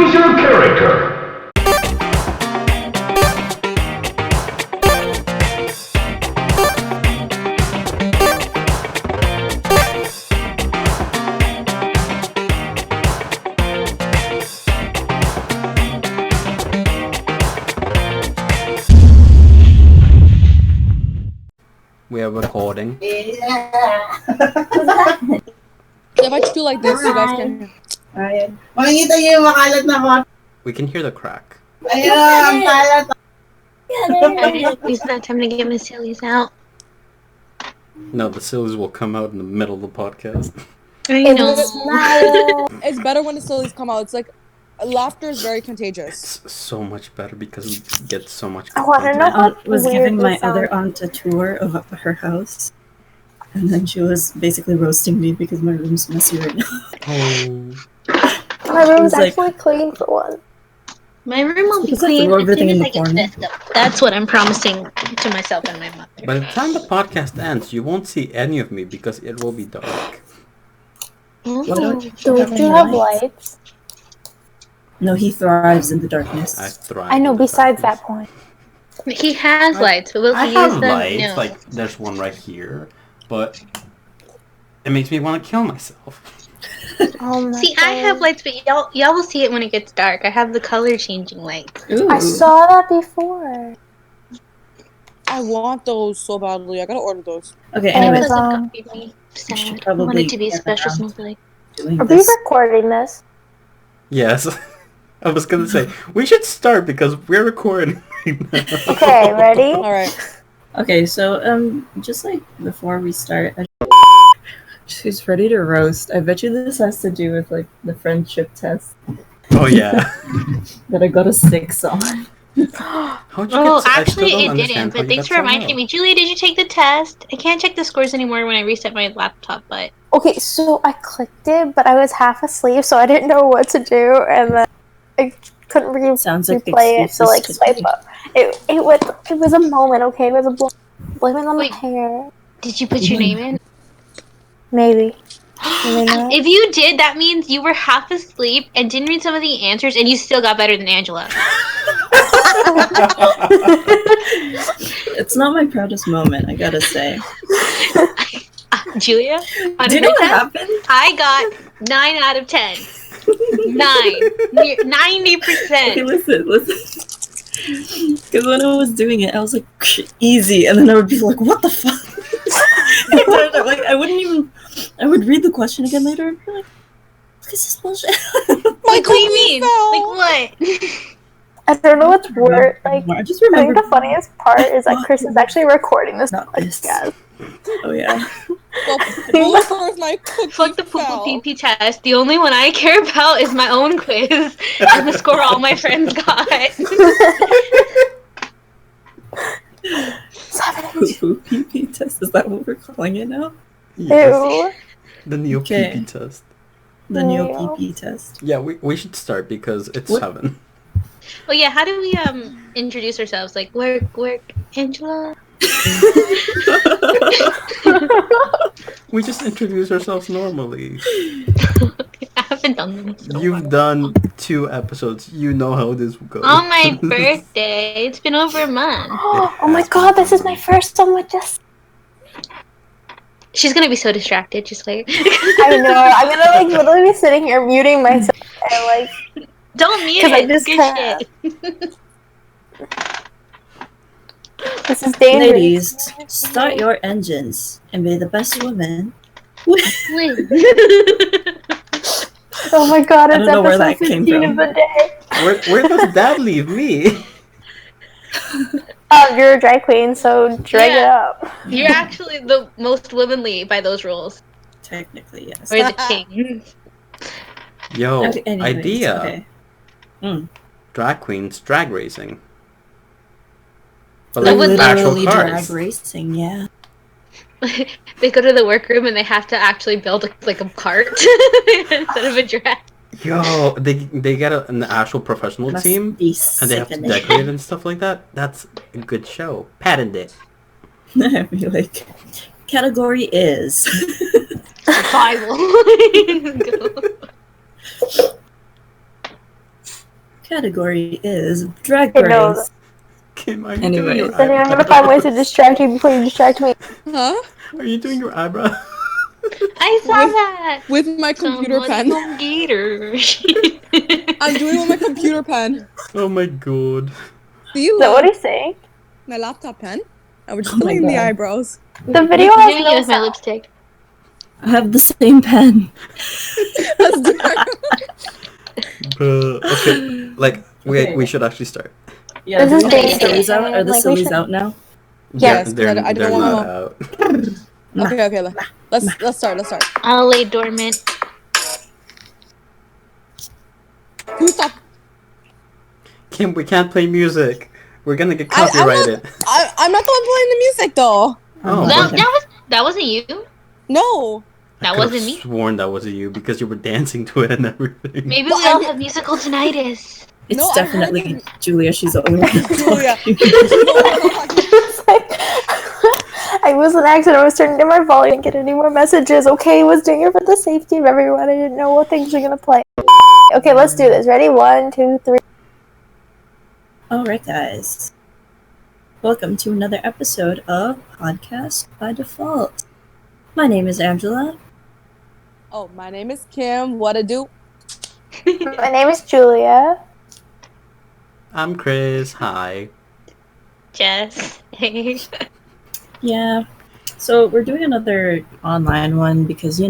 Choose your character. We are recording. Yeah. If I do like this, you guys can. Ayan. Makikita niyo yung makalat na ko. We can hear the crack. Ayun, ang kalat. It's not time to get my sillies out. No, the sillies will come out in the middle of the podcast. I know. It's better when the sillies come out. It's like laughter is very contagious. It's so much better because we get so much I want to content. know My aunt was giving my sounds. other aunt a tour of her house. And then she was basically roasting me because my room's messy right now. Oh. My room's It was like- actually clean for once. My room will be Just have to clean throw as everything soon in as the I get corner. fifth up. That's what I'm promising to myself and my mother. By the time the podcast ends, you won't see any of me because it will be dark. Why don't Don't you have lights? No, he thrives in the darkness. I thrive. I know, in the besides that darkness. point. He has lights, but will I he have use them? lights, No. like there's one right here, but it makes me want to kill myself. Oh my See, God. I have lights, but y'all will see it when it gets dark. I have the color changing lights. Ooh. I saw that before. I want those so badly. I gotta order those. Okay, And anyways, Amazon. Cousin got me should sad. I probably want it to be a get special around. snowflake. doing Are we this. recording this? Yes. I was gonna say, we should start because we're recording right now. Okay, ready? All right. Okay, so just like before we start, she's ready to roast. I bet you this has to do with like the friendship test Oh yeah. that I got a 6 on. How'd you Oh, get? I still actually, don't it understand didn't. how But you thanks got for so reminding low. me. Julia, did you take the test? I can't check the scores anymore when I reset my laptop, but... Okay, so I clicked it, but I was half asleep, so I didn't know what to do, and then I couldn't Sounds like replay it to like excuses swipe today. up. It was a moment, okay? It was a blame it on Wait. the hair. Did you put your name in? Maybe. Maybe not. If you did, that means you were half asleep and didn't read some of the answers, and you still got better than Angela. It's not my proudest moment, I gotta say. Julia, on Do you her know what test, happened? I got 9 out of 10. 90%. Okay, listen. Because when I was doing it, I was like, easy, and then I would be like, what the fuck? Like, I would read the question again later and be like, look at this bullshit. Like, what do you mean? Like, what? I don't know what's worse. Like, I just I think remember. the funniest part is that Chris is actually recording this Not this. podcast. Oh, yeah. Well, where's my cookie Fuck the fell? Poo PP test. The only one I care about is my own quiz and the score all my friends got. Poo pee test, is that what we're calling it now? Yes. Ew. The Neo Okay. PP test. The Neo. Neo PP test. Yeah, we should start because it's What? 7. Well, yeah, how do we introduce ourselves? Like, work, Angela? We just introduce ourselves normally. I haven't done them. in so long. You've done 2 episodes. You know how this goes. On my birthday. It's been over a month. Oh my God, this is my first one with just. She's gonna be so distracted. Just like, I know. I'm gonna like literally be sitting here muting myself and like. don't mute 'Cause I it. just Good can't. shit. This is dangerous. Ladies, start your engines and be the best woman. Oh my God, I it's don't know where episode that came 15 from. of the day. Where does that leave me? You're a drag queen, so drag it Yeah. up. You're actually the most womanly by those rules. Technically, yes. Or the king. Yo, Okay, anyways, idea. okay. Mm. Drag queens drag racing. But I like would actual Literally cars. drag racing, yeah. They go to the workroom and they have to actually build a cart instead of a drag. Yo, they get an actual professional Must team be and they have to sickening. decorate and stuff like that. That's a good show. Patent it. I'd be like, category is. Survival. category is Drag I know Race. Kim, are you Anyway. doing your Then I'm gonna find ways to distract you before you distract me. Huh? Are you doing your eyebrow? I saw With- that. With my computer Somebody pen. go get her. I'm doing it with my computer pen. Oh my god. See, Is that what look, he's saying? my laptop pen. I was Oh just my filling the God. eyebrows. The video I'm has doing no it with my sound. lipstick. I have the same pen. Let's do it. Okay, like Okay. we should actually start. Yeah, This do is we have the dangerous. sillies out? Are the Like, we sillies should- out now? Yes, 'cause I don't they're want not them out. Okay. Let's start. I'll lay dormant. Who stop? Kim, we can't play music. We're gonna get I'm not- copyrighted. I'm not the one playing the music though. Oh, That wasn't you. No. That I wasn't could've me. sworn that was you because you were dancing to it and everything. Maybe But we all I- have musical tinnitus. It's No, I heard definitely Julia. She's the only one Julia. talking. It's like, I was an accident. I was turning down my volume. I didn't get any more messages. Okay, I was doing it for the safety of everyone. I didn't know what things are gonna play. Okay, let's do this. Ready? 1, 2, 3. Alright, guys. Welcome to another episode of Podcast by Default. My name is Angela. Oh, my name is Kim. What a do? My name is Julia. I'm Chris. Hi. Jess. Yeah. So we're doing another online one because,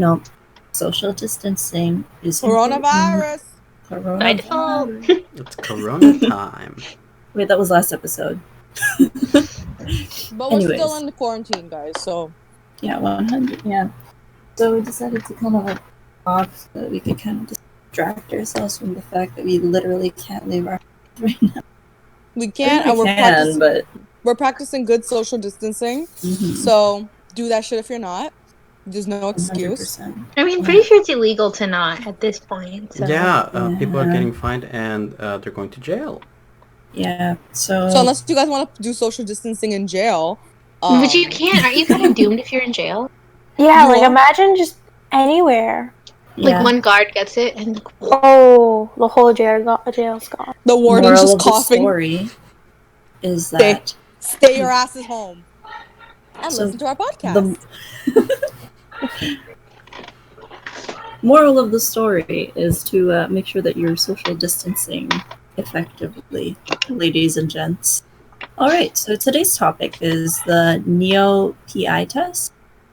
social distancing is Coronavirus. important. By default. It's Corona time. Wait, that was last episode. But we're Anyways. still in the quarantine, guys. So Yeah, 100. Yeah. So we decided to kind of like off so that we could kind of distract ourselves from the fact that we literally can't leave our house right now. we can't, I and think we can, but we're practicing good social distancing. mhm, So do that shit if you're not. There's no excuse. 100%. I mean, pretty sure it's illegal to not at this point. So. Yeah, people are Yeah. getting fined and they're going to jail. Yeah. So So unless you guys want to do social distancing in jail, But you can't. Aren't you kind of doomed if you're in jail? Yeah, You like are? imagine just anywhere. Like yeah. one guard gets it and Oh, the whole jail's gone. the warden's Moral just of the coughing. story is Stay. that Stay your asses home and So listen to our podcast. the moral of the story is to make sure that you're social distancing effectively, ladies and gents. All right, so today's topic is the Neo PI test.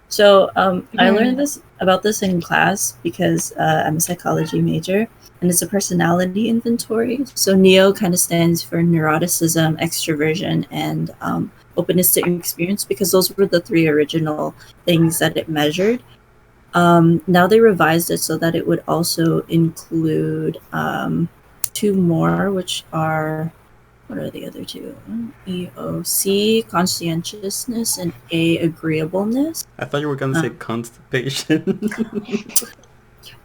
So I learned about this in class because I'm a psychology major, and it's a personality inventory. So Neo kind of stands for neuroticism, extroversion, and openness to experience, because those were the three original things that it measured. Now they revised it so that it would also include two more, which are, what are the other two? EOC, conscientiousness, and A, agreeableness. I thought you were gonna say constipation.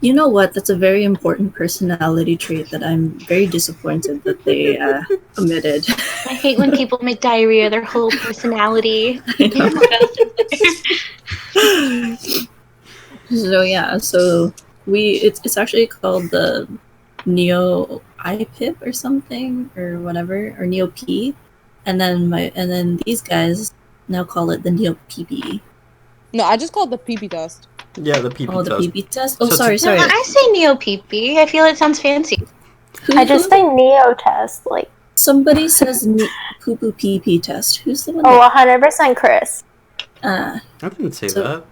You know what? That's a very important personality trait that I'm very disappointed that they omitted. I hate when people make diarrhea their whole personality. I know. So yeah, so it's actually called the Neo IPIP or something or whatever, or Neo P, and then these guys now call it the Neo Pipi. No, I just called the Pipi test. Yeah, the PP Oh, the test. Pipi test. Oh, So sorry, it's- No, sorry. I say Neo Pipi. I feel it sounds fancy. I just say Neo test. Like, Somebody says poo poo pee pee test. Who's the one? oh, 100% Chris. That, I didn't say So- that.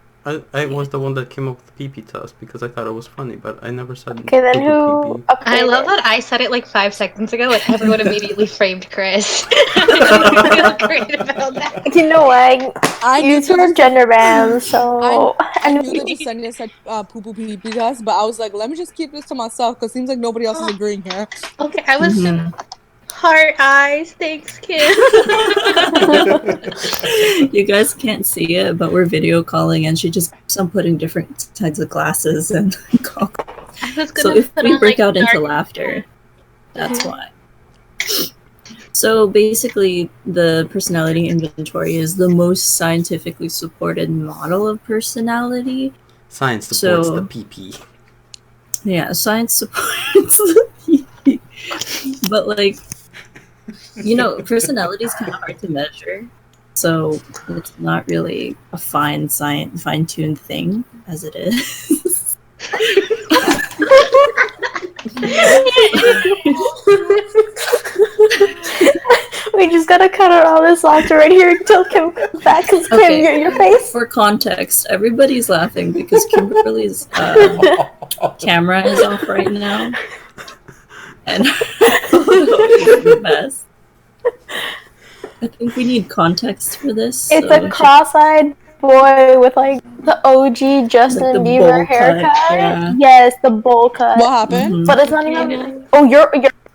I was the one that came up with the PP test because I thought it was funny, but I never said Okay, then poo-poo who pee-pee. I love updated? that I said it like 5 seconds ago and everyone immediately framed Chris. I feel great about that. You know what? I You knew two are gender banned, so I knew that Jasenia said poo poo pee pee test, but I was like, let me just keep this to myself because seems like nobody else is agreeing here. Okay, I was Mhm. heart eyes. Thanks, Kim. You guys can't see it, but we're video calling, and she just keeps on putting different types of glasses and goggles. I was So gonna if put we on, break like, out into dark- laughter, that's why. So basically, the personality inventory is the most scientifically supported model of personality. Science supports So- the PP. Yeah, science supports But like, you know, personality is kind of hard to measure, so it's not really a fine-tuned thing as it is. We just gotta cut out all this laughter right here until Kim comes back. Cause Kim, Okay. your face. For context, everybody's laughing because Kimberly's camera is off right now, and it's the best. I think we need context for this. It's so a cross-eyed boy with like the OG Justin the Bieber bowl cut, haircut. yeah. Yes, the bowl cut. What happened? Mhm. But it's not even. Oh,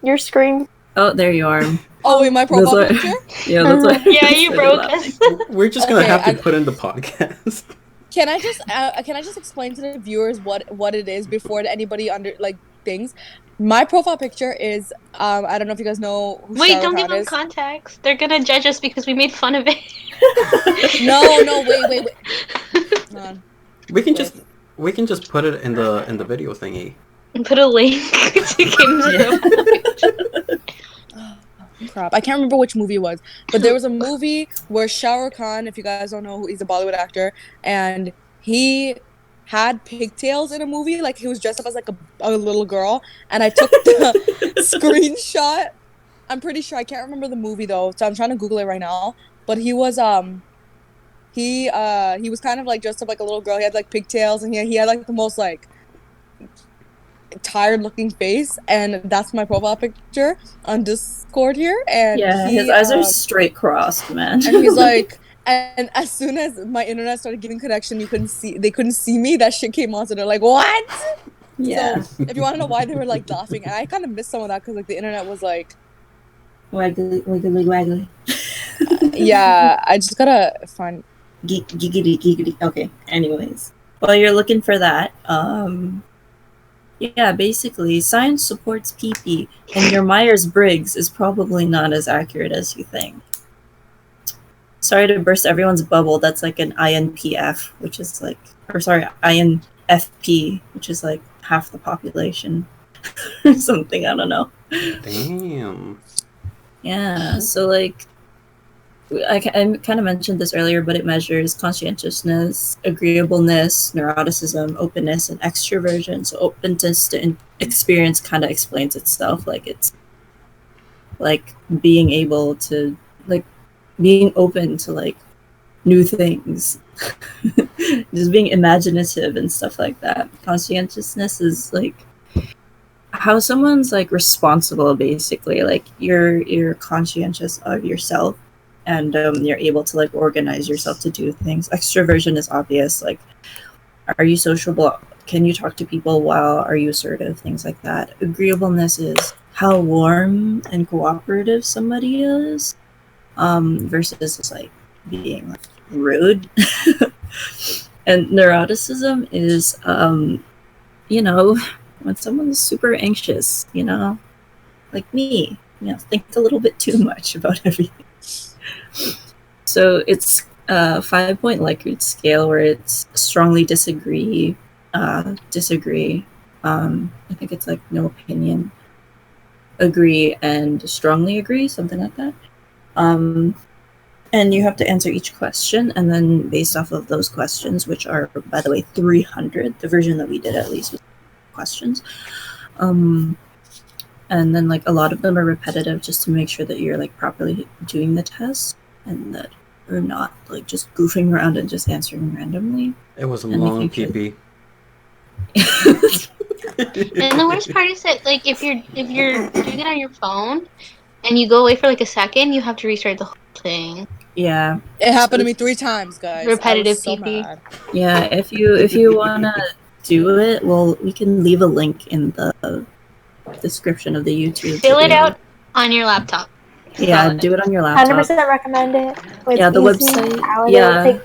your screen. Oh, there you are. Oh, wait, my profile That's picture? Yeah, that's why. Yeah, you broke us. We're just gonna Okay, have to put in the podcast. Can I just explain to the viewers what it is before anybody thinks? My profile picture is I don't know if you guys know who Wait, Shah don't Rukh give Khan them is. context. They're gonna judge us because we made fun of it. No, wait. Hold on. We can just put it in the video thingy. And put a link to Kim's profile. Crap, I can't remember which movie it was, but there was a movie where Shah Rukh Khan, if you guys don't know, he's a Bollywood actor, and he had pigtails in a movie, like he was dressed up as like a little girl, and I took the screenshot. I'm pretty sure, I can't remember the movie though, so I'm trying to Google it right now. But he was he was kind of like dressed up like a little girl. He had like pigtails, and he had like the most like tired looking face, and that's my profile picture on Discord here. And Yeah, he, his eyes are straight crossed, man. and he's like, and as soon as my internet started giving connection, they couldn't see me. That shit came on, so they're like, what? yeah, So if you want to know why they were like laughing, and I kind of missed some of that because like the internet was like, waggly, waggly, waggly. yeah, I just gotta find. Giggity, giggity. Okay. Anyways, while you're looking for that, yeah, basically, science supports Pipi, and your Myers-Briggs is probably not as accurate as you think. Sorry to burst everyone's bubble. That's like an INPF, which is like, or sorry, INFP, which is like half the population, or something. I don't know. Damn. Yeah. So like, I kind of mentioned this earlier, but it measures conscientiousness, agreeableness, neuroticism, openness, and extroversion. So openness to experience kind of explains itself. Like it's like being able to like being open to like new things, just being imaginative and stuff like that. Conscientiousness is like how someone's like responsible, basically. Like you're conscientious of yourself. And you're able to like organize yourself to do things. Extroversion is obvious. Like, are you sociable? Can you talk to people well? Are you assertive? Things like that. Agreeableness is how warm and cooperative somebody is, versus just like being like rude. And neuroticism is, you know, when someone's super anxious, you know, like me, you know, think a little bit too much about everything. So it's a 5-point Likert scale where it's strongly disagree. I think it's like no opinion, agree, and strongly agree, something like that. And you have to answer each question, and then based off of those questions, which are, by the way, 300, the version that we did at least was questions. And then like a lot of them are repetitive just to make sure that you're like properly doing the test and that you're not like just goofing around and just answering randomly. It was a And long making PP. And the worst part is that like if you're doing it on your phone and you go away for like a second, you have to restart the whole thing. Yeah. It happened to me 3 times, guys. Repetitive I was so PP. mad. Yeah, if you wanna do it, well, we can leave a link in the description of the YouTube Fill it video. out on your laptop. Yeah, do it on your laptop. 100% recommend it. It's Yeah, the easy. website, How yeah. to take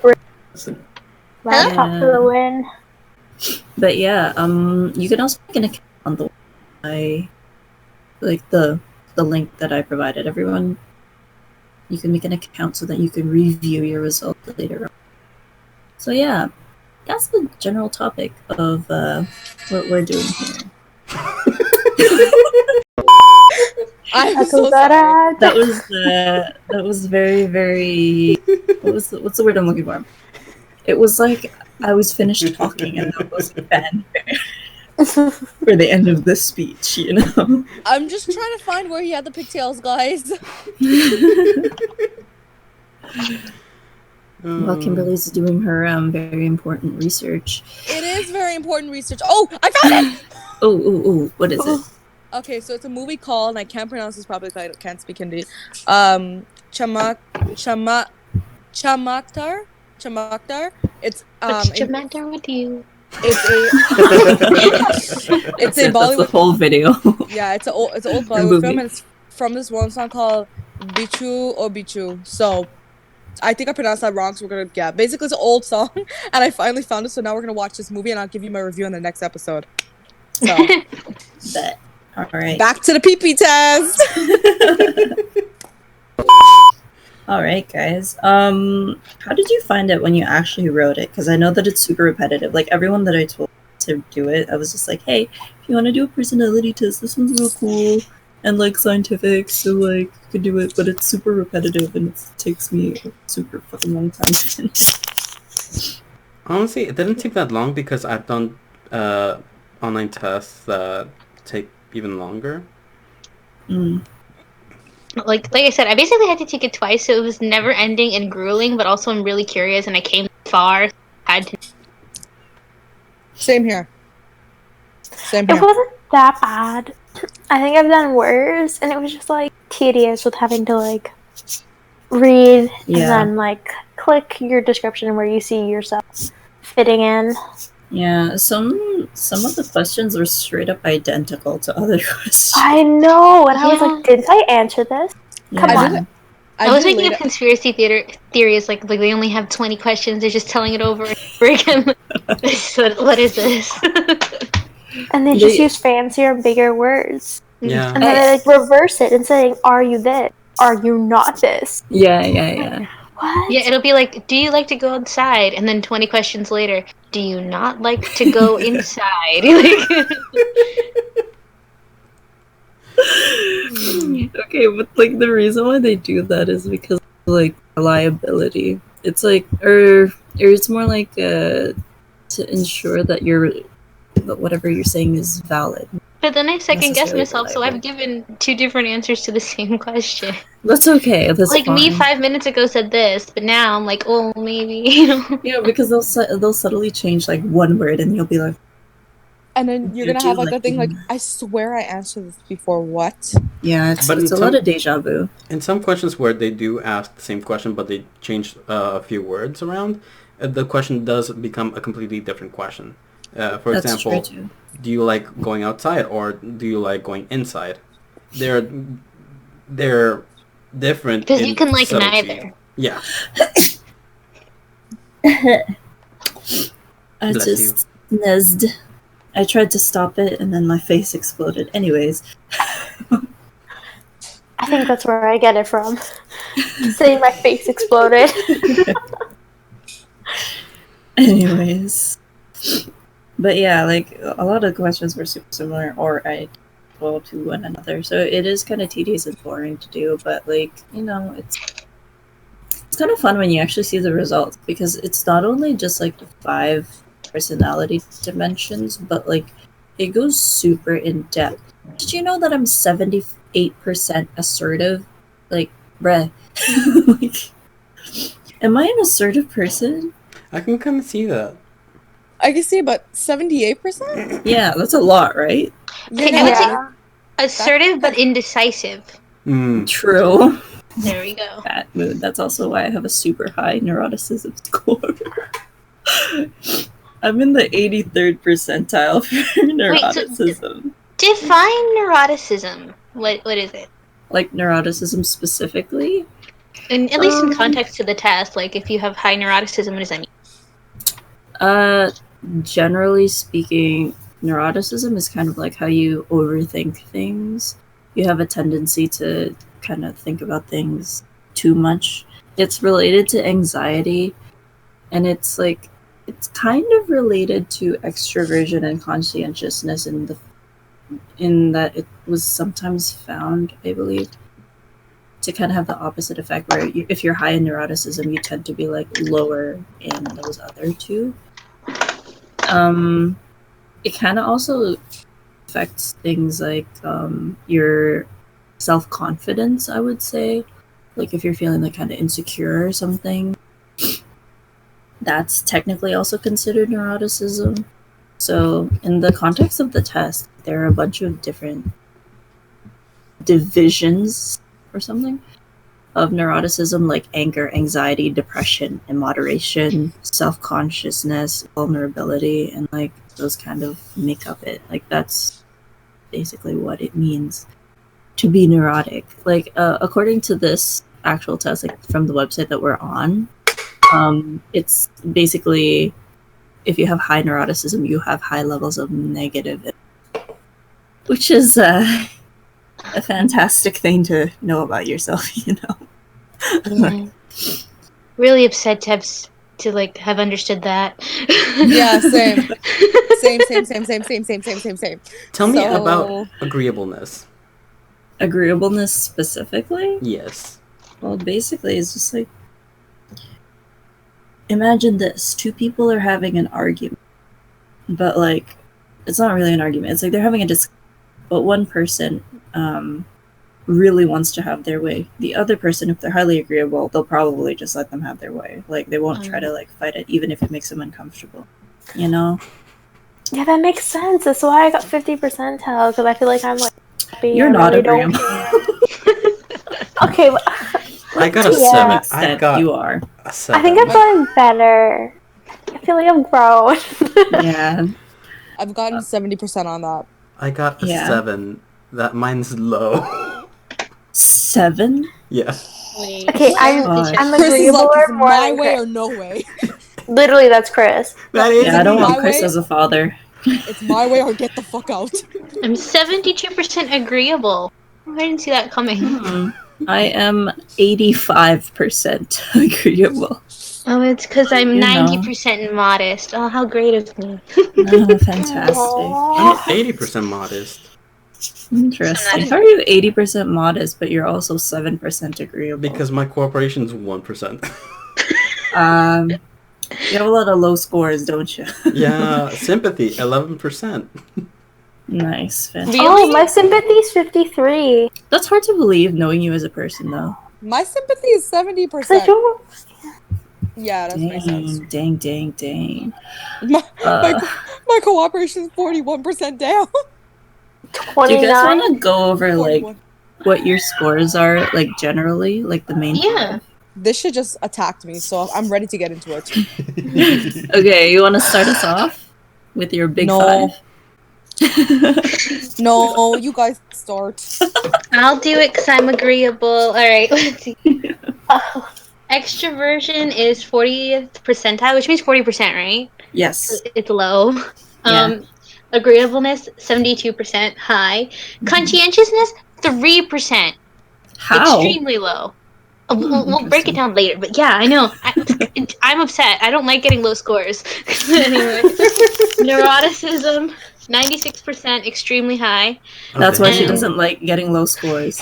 laptop Yeah. for the win. But yeah, you can also make an account on the like the link that I provided everyone. You can make an account so that you can review your results later on. So yeah, that's the general topic of what we're doing here. I'm That's so so sorry. bad. That was very, very. What's the word I'm looking for? It was like I was finished talking, and that was fanfare for the end of the speech. You know. I'm just trying to find where he had the pigtails, guys. Well, Kimberly's doing her very important research. It is very important research. Oh, I found it! Oh, what is it? Okay, so it's a movie called, and I can't pronounce this properly because I can't speak Hindi. Chama Chamaktar. It's What's the matter with you? it's That's a it. That's the Bollywood. whole video. Yeah, it's an old Bollywood film, and it's from this one song called Bichu or Bichu. So I think I pronounced that wrong, so we're gonna basically it's an old song, and I finally found it. So now we're gonna watch this movie, and I'll give you my review in the next episode. So Bet. All right. back to the Pipi test. All right, guys. How did you find it when you actually wrote it? Because I know that it's super repetitive. Like everyone that I told to do it, I was just like, "Hey, if you want to do a personality test, this one's real cool and like scientific, so like you could do it, but it's super repetitive and it takes me a super fucking long time to finish." Honestly, it didn't take that long because I've done online tests that take even longer. Like I said, I basically had to take it twice, so it was never ending and grueling, but also I'm really curious and I came far. So I had to. Same here. It wasn't that bad. I think I've done worse, and it was just like tedious with having to like read and then like click your description where you see yourself fitting in. Yeah, some of the questions were straight up identical to other questions. I know, and I was like, didn't I answer this? Yeah. Come on. I was making a conspiracy theories like they only have 20 questions. They're just telling it over and over again. So what is this? And they just use fancier and bigger words. Yeah. And then they like reverse it and saying, "Are you this? Are you not this?" Yeah. What? Yeah, it'll be like, do you like to go outside? And then 20 questions later, do you not like to go inside? Okay, but like the reason why they do that is because of, like reliability. It's like, or it's more like to ensure that whatever you're saying is valid. But then I second guess Necessarily myself, so reliable. I've given 2 different answers to the same question. That's okay. That's like fine. me 5 minutes ago said this, but now I'm like, oh, maybe, you know. Yeah, because they'll subtly change like one word, and you'll be like, and then you're gonna do have like like the thing like, the- I swear I answered this before. What? yeah, it's But a lot of deja vu. In some questions where they do ask the same question, but they change a few words around, the question does become a completely different question. For That's example, true too. do you like going outside or do you like going inside? They're different. Because you in can like subtlety. neither. Yeah. I Bless just sneezed. I tried to stop it, and then my face exploded. Anyways. I think that's where I get it from. Saying my face exploded. Anyways. But yeah, like a lot of questions were super similar or identical to one another. So it is kind of tedious and boring to do, but like, you know, it's kind of fun when you actually see the results because it's not only just like the 5 personality dimensions, but like it goes super in depth. Did you know that I'm 78% assertive? Like, bruh. Like, am I an assertive person? I can kind of see that. I can see, but 78%. Yeah, that's a lot, right? Okay, I would say assertive but indecisive. True. There we go. That mood. That's also why I have a super high neuroticism score. I'm in the 83rd percentile for neuroticism. Define neuroticism. What is it? Like neuroticism specifically? And at least in context to the test, like if you have high neuroticism, what does that mean? Generally speaking, neuroticism is kind of like how you overthink things. You have a tendency to kind of think about things too much. It's related to anxiety, and it's kind of related to extroversion and conscientiousness in in that it was sometimes found, I believe, to kind of have the opposite effect, where if you're high in neuroticism, you tend to be like lower in those other two. It kind of also affects things like your self-confidence, I would say. Like if you're feeling like kind of insecure or something, that's technically also considered neuroticism. So in the context of the test, there are a bunch of different divisions or something of neuroticism, like anger, anxiety, depression, immoderation, self-consciousness, vulnerability, and like those kind of make up it. Like that's basically what it means to be neurotic. Like according to this actual test, like from the website that we're on, it's basically if you have high neuroticism, you have high levels of negative, which is a fantastic thing to know about yourself, you know. Yeah. Really upset to like have understood that. Yeah, same. Same. Tell me So- about agreeableness. Agreeableness specifically? Yes. Well, basically, it's just like imagine this: two people are having an argument, but like it's not really an argument. It's like they're having a discussion, but one person really wants to have their way. The other person, if they're highly agreeable, they'll probably just let them have their way. Like they won't try to like fight it, even if it makes them uncomfortable. You know? Yeah, that makes sense. That's why I got 50 percentile, because I feel like I'm like happy. You're I not really don't agreeable. care. Okay, but I got a To some 7. I extent, got you are. a 7. I think I've gotten better. I feel like I've grown. Yeah. I've gotten 70% on that. I got a Yeah. 7. That mine's low. 7? Yeah. Wait, Okay, I'm Gosh. Chris is agreeable like, or it's more my than way Chris. or no way. Literally, that's Chris. That is Yeah, I don't my want Chris way? as a father. It's my way or get the fuck out. I'm 72% agreeable. I didn't see that coming. I am 85% agreeable. Oh, it's because I'm You know. 90% modest. Oh, how great of me. Oh, fantastic. I'm 80% modest. Interesting. So How are you 80% modest, but you're also 7% agreeable? Because my cooperation's 1%. You have a lot of low scores, don't you? Yeah, sympathy, 11%. Nice. Fantastic. Really? Oh, my sympathy's 53. That's hard to believe, knowing you as a person, though. My sympathy is 70%. Because I don't. Yeah, that makes sense. Dang. My, Uh, my cooperation is 41% down. do you guys 29. want to go over, like, 41. what your scores are, like, generally? Like, the main Yeah. This shit just attacked me, so I'm ready to get into it. five? Okay, you want to start us off with your big No. five? No, you guys start. I'll do it because I'm agreeable. Alright, let's see. Oh, Extroversion is 40th percentile, which means 40%, right? Yes. It's low. Yeah. Agreeableness, 72% high. Conscientiousness, 3%. How? Extremely low. We'll break it Interesting. down later, but yeah, I know. I'm upset. I don't like getting low scores. Anyway, neuroticism, 96%, extremely high, That's why she And- doesn't like getting low scores.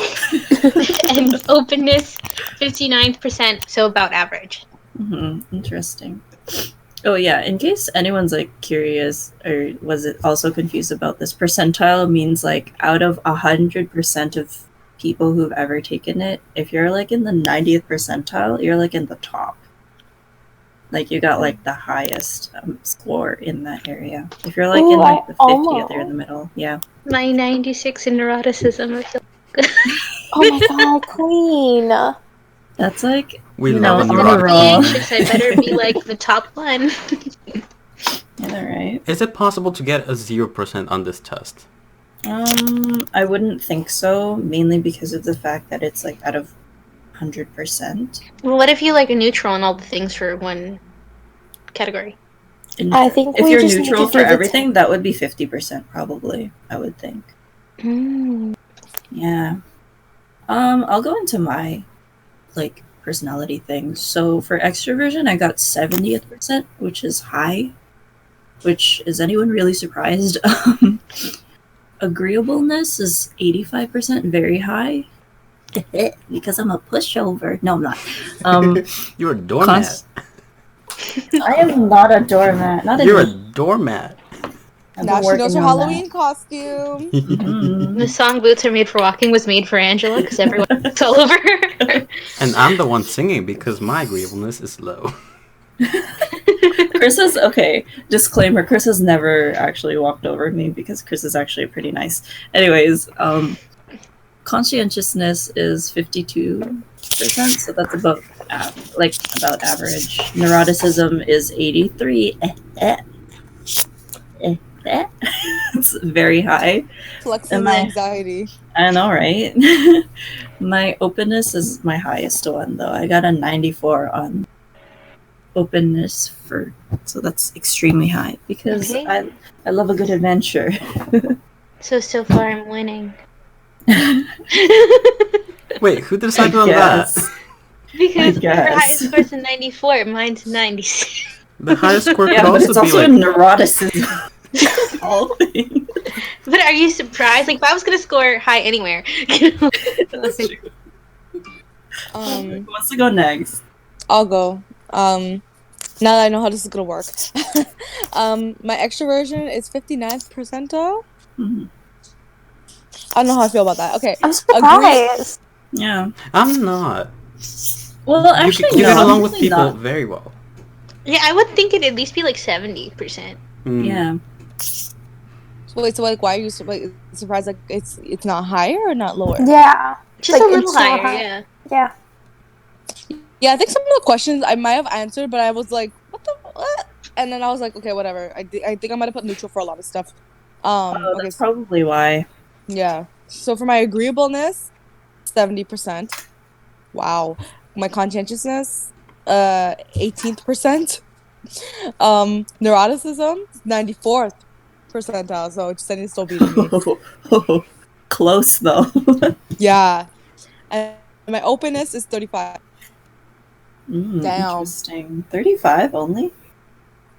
and openness, 59%, so about average. Interesting. Oh yeah, in case anyone's like curious or was it also confused about this, percentile means like out of 100% of people who've ever taken it, if you're like in the 90th percentile, you're like in the top. Like you got like the highest score in that area. If you're like in Ooh, like the I 50th, you're in the middle. Yeah. My 96 in neuroticism, I feel good. oh my god, queen. That's like We you love know, a I'm neurotic really overall. anxious. I better be like the top one. Yeah, right. Is it possible to get a 0% on this test? I wouldn't think so, mainly because of the fact that it's like out of 100%. Well, what if you like a neutral on all the things for one category? I think if we you're just need neutral to do for the everything, that would be 50% probably, I would think. Mm. Yeah. I'll go into my like personality things. So for extroversion, I got 70th percent, which is high. Which is anyone really surprised? agreeableness is 85%, very high. Because I'm a pushover. No, I'm not. You're a doormat. I am not a doormat. Not You're a a doormat. Now she knows her Halloween costume. The song "Boots Are Made for Walking" was made for Angela because everyone walks all over her. And I'm the one singing because my agreeableness is low. Chris is okay. Disclaimer: Chris has never actually walked over me because Chris is actually pretty nice. Anyways, conscientiousness is 52%, so that's about average. Neuroticism is 83. It's very high. Flexing the anxiety. I know, right? My openness is my highest one, though. I got a 94 on openness so that's extremely high because Okay. I love a good adventure. So far I'm winning. Wait, who decided on that? Because your highest score's a 94, mine's 96. The highest score could but also it's be also like a neuroticism. All things. But are you surprised? Like, if I was gonna score high anywhere. That's true. Who wants to go next? I'll go. Now that I know how this is gonna work. My extroversion is 59th percentile. Mm-hmm. I don't know how I feel about that. Okay. I'm surprised. Yeah. I'm not. Well, actually, you get along with really people not. very well. Yeah, I would think it'd at least be like 70%. Yeah. So wait, why are you surprised? Like, it's not higher or not lower? Yeah. Just Like, a little it's so higher, high. yeah. Yeah. Yeah, I think some of the questions I might have answered, but I was like, what? And then I was like, okay, whatever. I think I might have put neutral for a lot of stuff. That's probably why. Yeah. So for my agreeableness, 70%. Wow. My conscientiousness, 18th percent. Neuroticism, 94th percentile. So it's still beating me. Close though. Yeah. And my openness is 35. Damn. Interesting. 35 only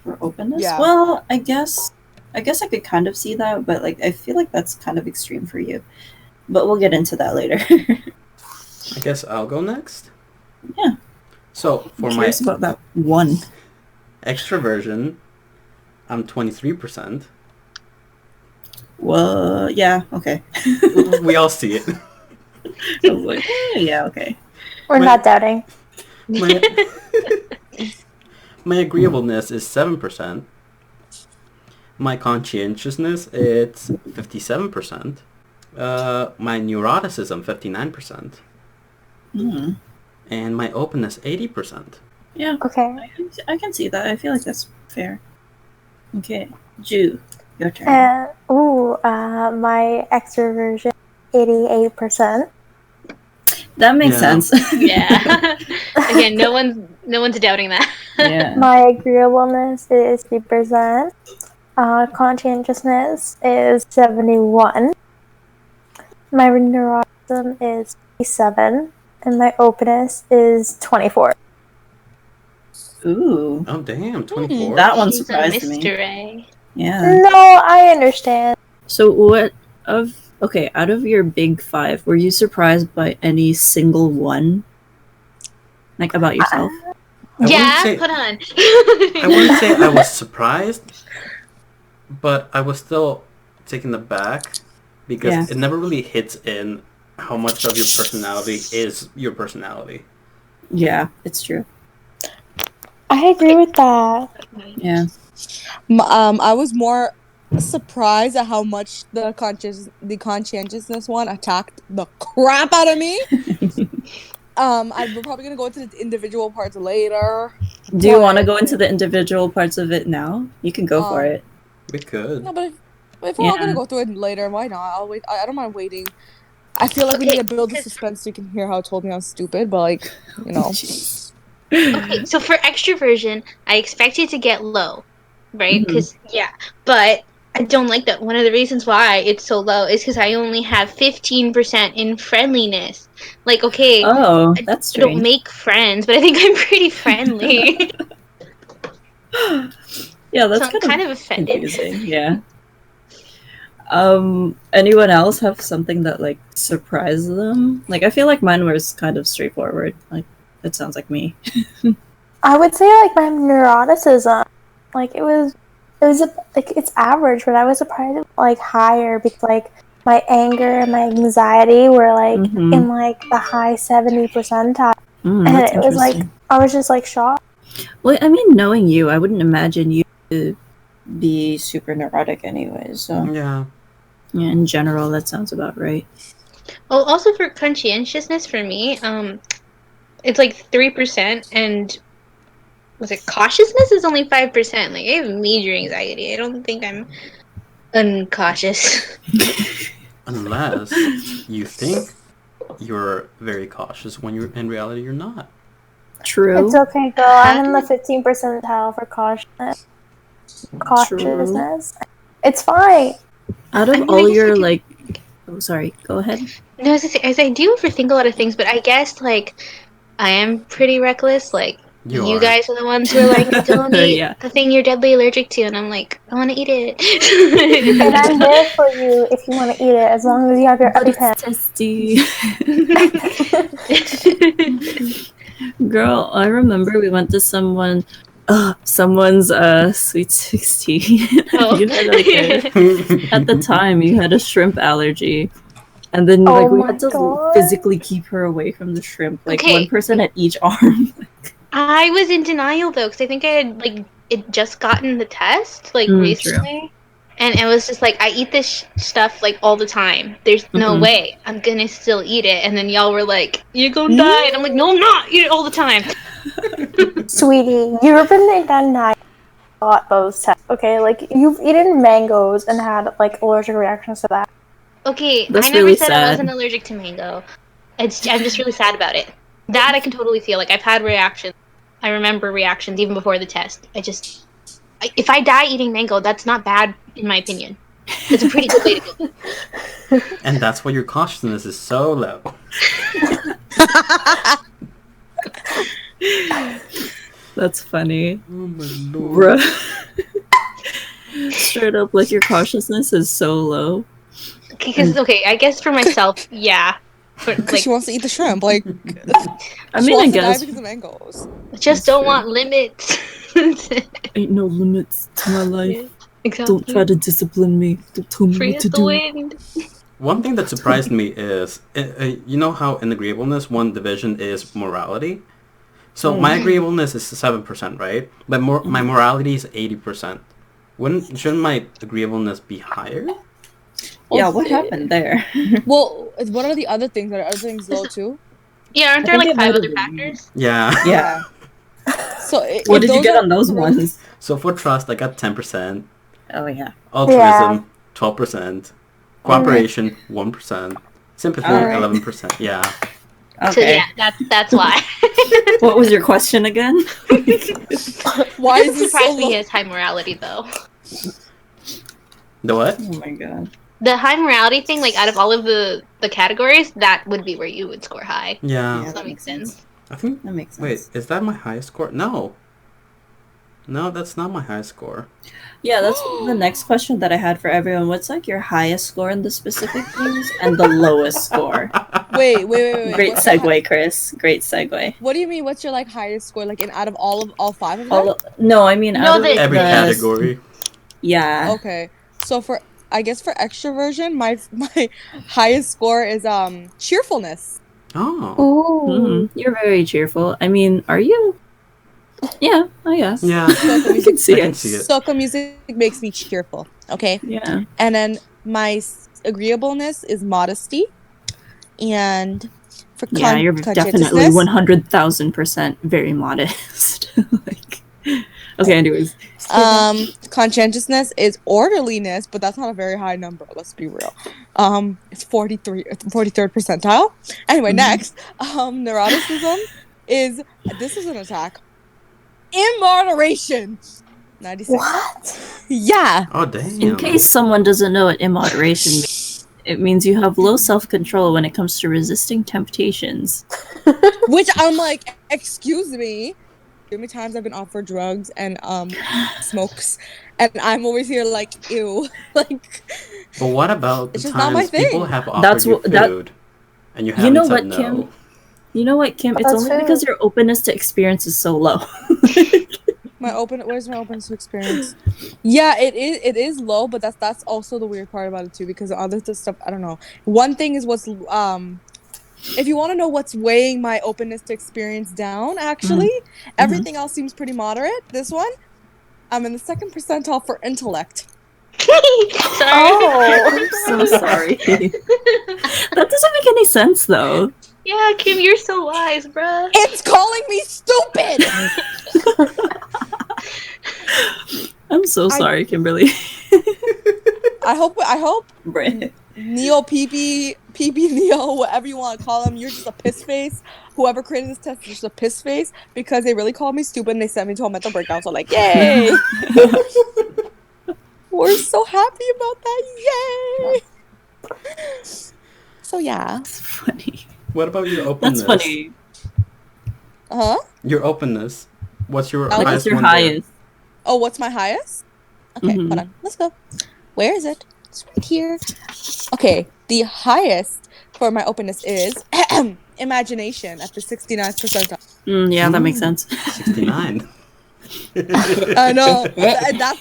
for openness. Yeah. Well, I guess I could kind of see that, but like I feel like that's kind of extreme for you. But we'll get into that later. I guess I'll go next. Yeah. So for I'm my curious about that one. extroversion, I'm 23%. Well, yeah, okay. We all see it. I was like, yeah, okay. We're not doubting. My agreeableness is 7%. My conscientiousness, it's 57%. My neuroticism, 59%. Mm. And my openness, 80%. Yeah. Okay. I can see that. I feel like that's fair. Okay. Ju, your turn. My extroversion, 88%. That makes sense. Yeah. Again, no one's doubting that. Yeah. My agreeableness is 3%. Conscientiousness is 71. My neuroticism is 57. And my openness is 24. Ooh. Oh, damn, 24. That one She's a surprised me. mystery. Yeah. No, I understand. So out of your big five, were you surprised by any single one? Like about yourself? Hold on. I wouldn't say I was surprised, but I was still taken aback because it never really hits in how much of your personality is your personality. Yeah, it's true. I agree with that. Yeah. I was more surprised at how much the conscientiousness one attacked the crap out of me. We're probably gonna go into the individual parts later. Do you want to go into the individual parts of it now? You can go for it. We could. No, but if we're all gonna go through it later, why not? I'll wait. I don't mind waiting. I feel like we need to build the suspense so you can hear how it told me I'm stupid, but like, you know. Okay, so for extroversion, I expect it to get low, right? Because but I don't like that. One of the reasons why it's so low is because I only have 15% in friendliness. Like, okay, that's strange. I don't make friends, but I think I'm pretty friendly. Yeah, that's so I'm kind of offended. confusing. Yeah. Anyone else have something that like surprised them? Like I feel like mine was kind of straightforward. Like it sounds like me. I would say like my neuroticism, like it was like it's average, but I was surprised like higher because like my anger and my anxiety were like in like the high 70 percentile, and it was like I was just like shocked. Well, I mean, knowing you, I wouldn't imagine you to be super neurotic anyway. So Yeah. Yeah, in general, that sounds about right. Well, also for conscientiousness for me, it's like 3%, and was it cautiousness is only 5%. Like I have major anxiety. I don't think I'm uncautious. Unless you think you're very cautious when you're in reality you're not. True. It's okay, girl. I'm in the 15 percentile for cautiousness. It's fine. Out of all your like, oh sorry, go ahead. No, as I do overthink a lot of things, but I guess like I am pretty reckless. Like you guys are the ones who are like, don't eat the thing you're deadly allergic to, and I'm like, I want to eat it. And I'm there for you if you want to eat it, as long as you have your EpiPen. Girl, I remember we went to someone's sweet 16. Oh. You had like at the time you had a shrimp allergy. And then like we had to physically keep her away from the shrimp, like one person at each arm. I was in denial though, because I think I had like it just gotten the test like recently, true. And it was just like I eat this stuff like all the time. There's no way I'm gonna still eat it. And then y'all were like, "You're gonna die," and I'm like, "No, I'm not. Eat it all the time." Sweetie, you've been denied those tests. Okay, like you've eaten mangoes and had like allergic reactions to that. Okay, That's I never really said sad. I wasn't allergic to mango. I'm just really sad about it. That I can totally feel. Like I've had reactions. I remember reactions even before the test. If I die eating mango, that's not bad in my opinion. It's a pretty good way to go. And that's why your cautiousness is so low. That's funny. Oh my lord. Straight up, like your cautiousness is so low. Because I guess for myself, yeah. Like, she wants to eat the shrimp. Like, I mean, I guess because of mangoes. Just don't want limits. Ain't no limits to my life. Yeah, exactly. Don't try to discipline me. Don't tell me Free what to the do. wind. One thing that surprised me is, you know how in agreeableness one division is morality? So my agreeableness is 7%, right? But my morality is 80%. Shouldn't my agreeableness be higher? Yeah, what happened there? Well, what are the other things? Are other things low too? Yeah, aren't there like 5 other factors? Yeah. Yeah. So what did you get on those ones? So for trust, I got 10%. Oh yeah. Altruism, 12%. Cooperation, 1%. Sympathy, 11%. Yeah. Okay. So yeah, that's why. What was your question again? Why is it surprised me he has high morality though? The what? Oh my god. The high morality thing, like out of all of the categories, that would be where you would score high. Yeah. Does that make sense? I think that makes sense. Wait, is that my highest score? No. No, that's not my highest score. Yeah, that's the next question that I had for everyone. What's like your highest score in the specific things and the lowest score? Wait. Great segue, Chris. Great segue. What do you mean? What's your like highest score? Like in out of all 5 of them? No, I mean out of every category. Yeah. Okay. So I guess for extroversion, my highest score is cheerfulness. Oh. You're very cheerful. I mean, are you? Yeah, I guess. Yeah. I can see it. Soca music makes me cheerful. Okay. Yeah. And then my agreeableness is modesty, and for you're definitely 100,000% very modest. Okay. Anyways. Conscientiousness is orderliness, but that's not a very high number. Let's be real. It's 43rd percentile. Anyway, next, neuroticism is this is an attack. Immoderation. 96. What? Yeah. Oh damn. In case someone doesn't know what immoderation means, it means you have low self-control when it comes to resisting temptations. Which I'm like, excuse me. many times I've been offered drugs and smokes, and I'm always here like, ew. Like, but what about the it's just not my times people thing. have offered you food and you haven't said no? Kim? You know what, Kim? It's That's only true. because your openness to experience is so low. Where's my openness to experience? Yeah, it is low, but that's also the weird part about it too, because the other stuff, I don't know. One thing is what's if you want to know what's weighing my openness to experience down, actually, everything else seems pretty moderate. This one, I'm in the second percentile for intellect. Sorry. Oh, I'm so sorry. That doesn't make any sense, though. Yeah, Kim, you're so wise, bruh. It's calling me stupid! I'm so sorry, Kimberly. I hope Right. Neo Pipi Neo, whatever you want to call him, you're just a piss face. Whoever created this test is just a piss face, because they really called me stupid and they sent me to a mental breakdown. So like, yay! We're so happy about that, yay! So yeah. That's funny. What about your openness? That's funny. Huh? Your openness. What's your Like, highest what's your one there? highest? Oh, what's my highest? Okay, Mhm. hold on. Let's go. Where is it? It's right here. Okay, the highest for my openness is imagination at the 69th percentile. Yeah, that makes sense. 69. I know. That's.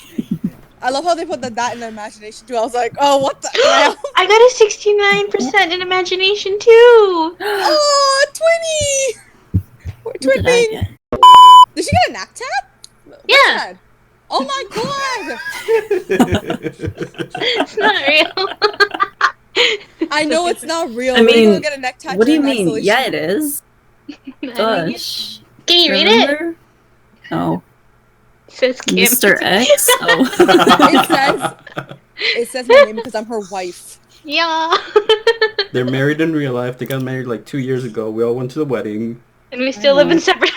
I love how they put that in the imagination too. I was like, oh, what the hell? I got a 69% in imagination too. Oh, 20! We're What did I twinning. get? Did she get a knack tap? What's Yeah. that? Oh my god! It's not real. I know it's not real. I We're mean, gonna get a neck tattoo. What do you in mean? isolation. Yeah, it is. I mean, Gosh. can you read it? Remember? Oh, It says Kim. Mr. X? Oh. It says my name because I'm her wife. Yeah. They're married in real life. They got married like 2 years ago. We all went to the wedding. And we still live in separate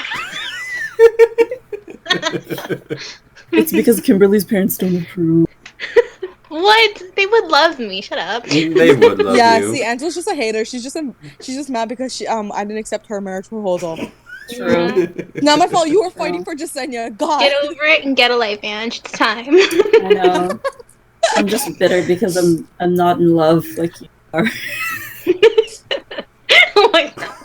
It's because Kimberly's parents don't approve. What? They would love me. Shut up. They would love Yeah, you. see, Angela's just a hater. She's just mad because I didn't accept her marriage proposal. True. Not my fault. You were fighting for Jasenia. God. Get over it and get a life, Ange. It's time. I know. I'm just bitter because I'm not in love like you are. Oh my god.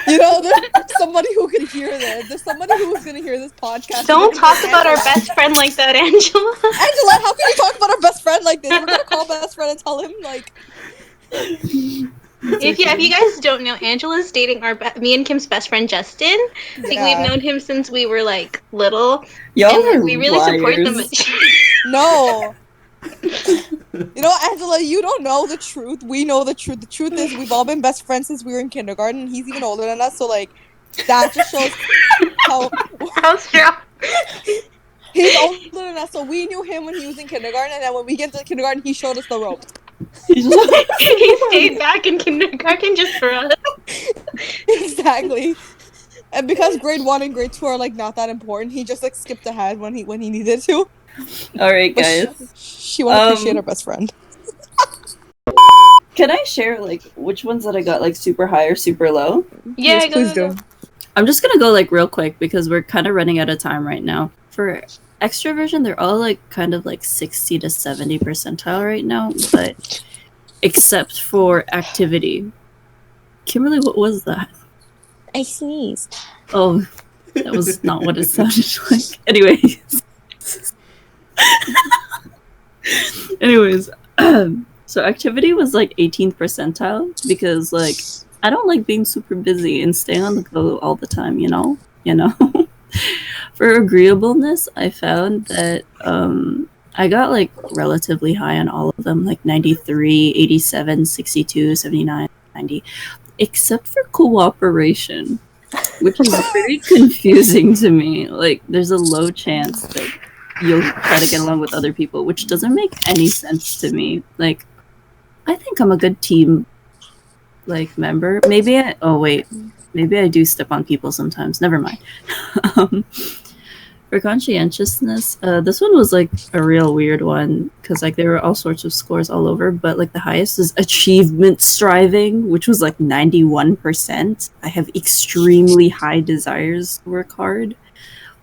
You know, there's somebody who could hear this. There's somebody who's gonna hear this podcast. Don't talk about our best friend like that, Angela. Angela, how can you talk about our best friend like this? We're gonna call best friend and tell him like. If you guys don't know, Angela's dating me and Kim's best friend Justin. Like Yeah. we've known him since we were like little, Y'all and are we really support them. liars. No. You know, Angela, you don't know the truth. We know the truth. The truth is we've all been best friends since we were in kindergarten. He's even older than us, so like that just shows how How strong. he's older than us. So we knew him when he was in kindergarten, and then when we get to kindergarten, he showed us the ropes. He stayed back in kindergarten just for us. Exactly. And because grade 1 and grade 2 are like not that important, he just like skipped ahead when he needed to. Alright, But guys. she won't appreciate her best friend. Can I share like which ones that I got like super high or super low? Yeah, Yes, please do. I'm just gonna go like real quick because we're kind of running out of time right now. For extroversion, they're all like kind of like 60 to 70 percentile right now, but except for activity. Kimberly, what was that? I sneezed. Oh, that was not what it sounded like. Anyways, so activity was like 18th percentile because like I don't like being super busy and staying on the go all the time, you know. For agreeableness, I found that I got like relatively high on all of them, like 93, 87, 62, 79, 90, except for cooperation, which is very confusing to me. Like there's a low chance that you'll try to get along with other people, which doesn't make any sense to me. Like I think I'm a good team like member. Maybe I do step on people sometimes. Never mind. For conscientiousness, this one was like a real weird one because like there were all sorts of scores all over, but like the highest is achievement striving, which was like 91%. I have extremely high desires to work hard.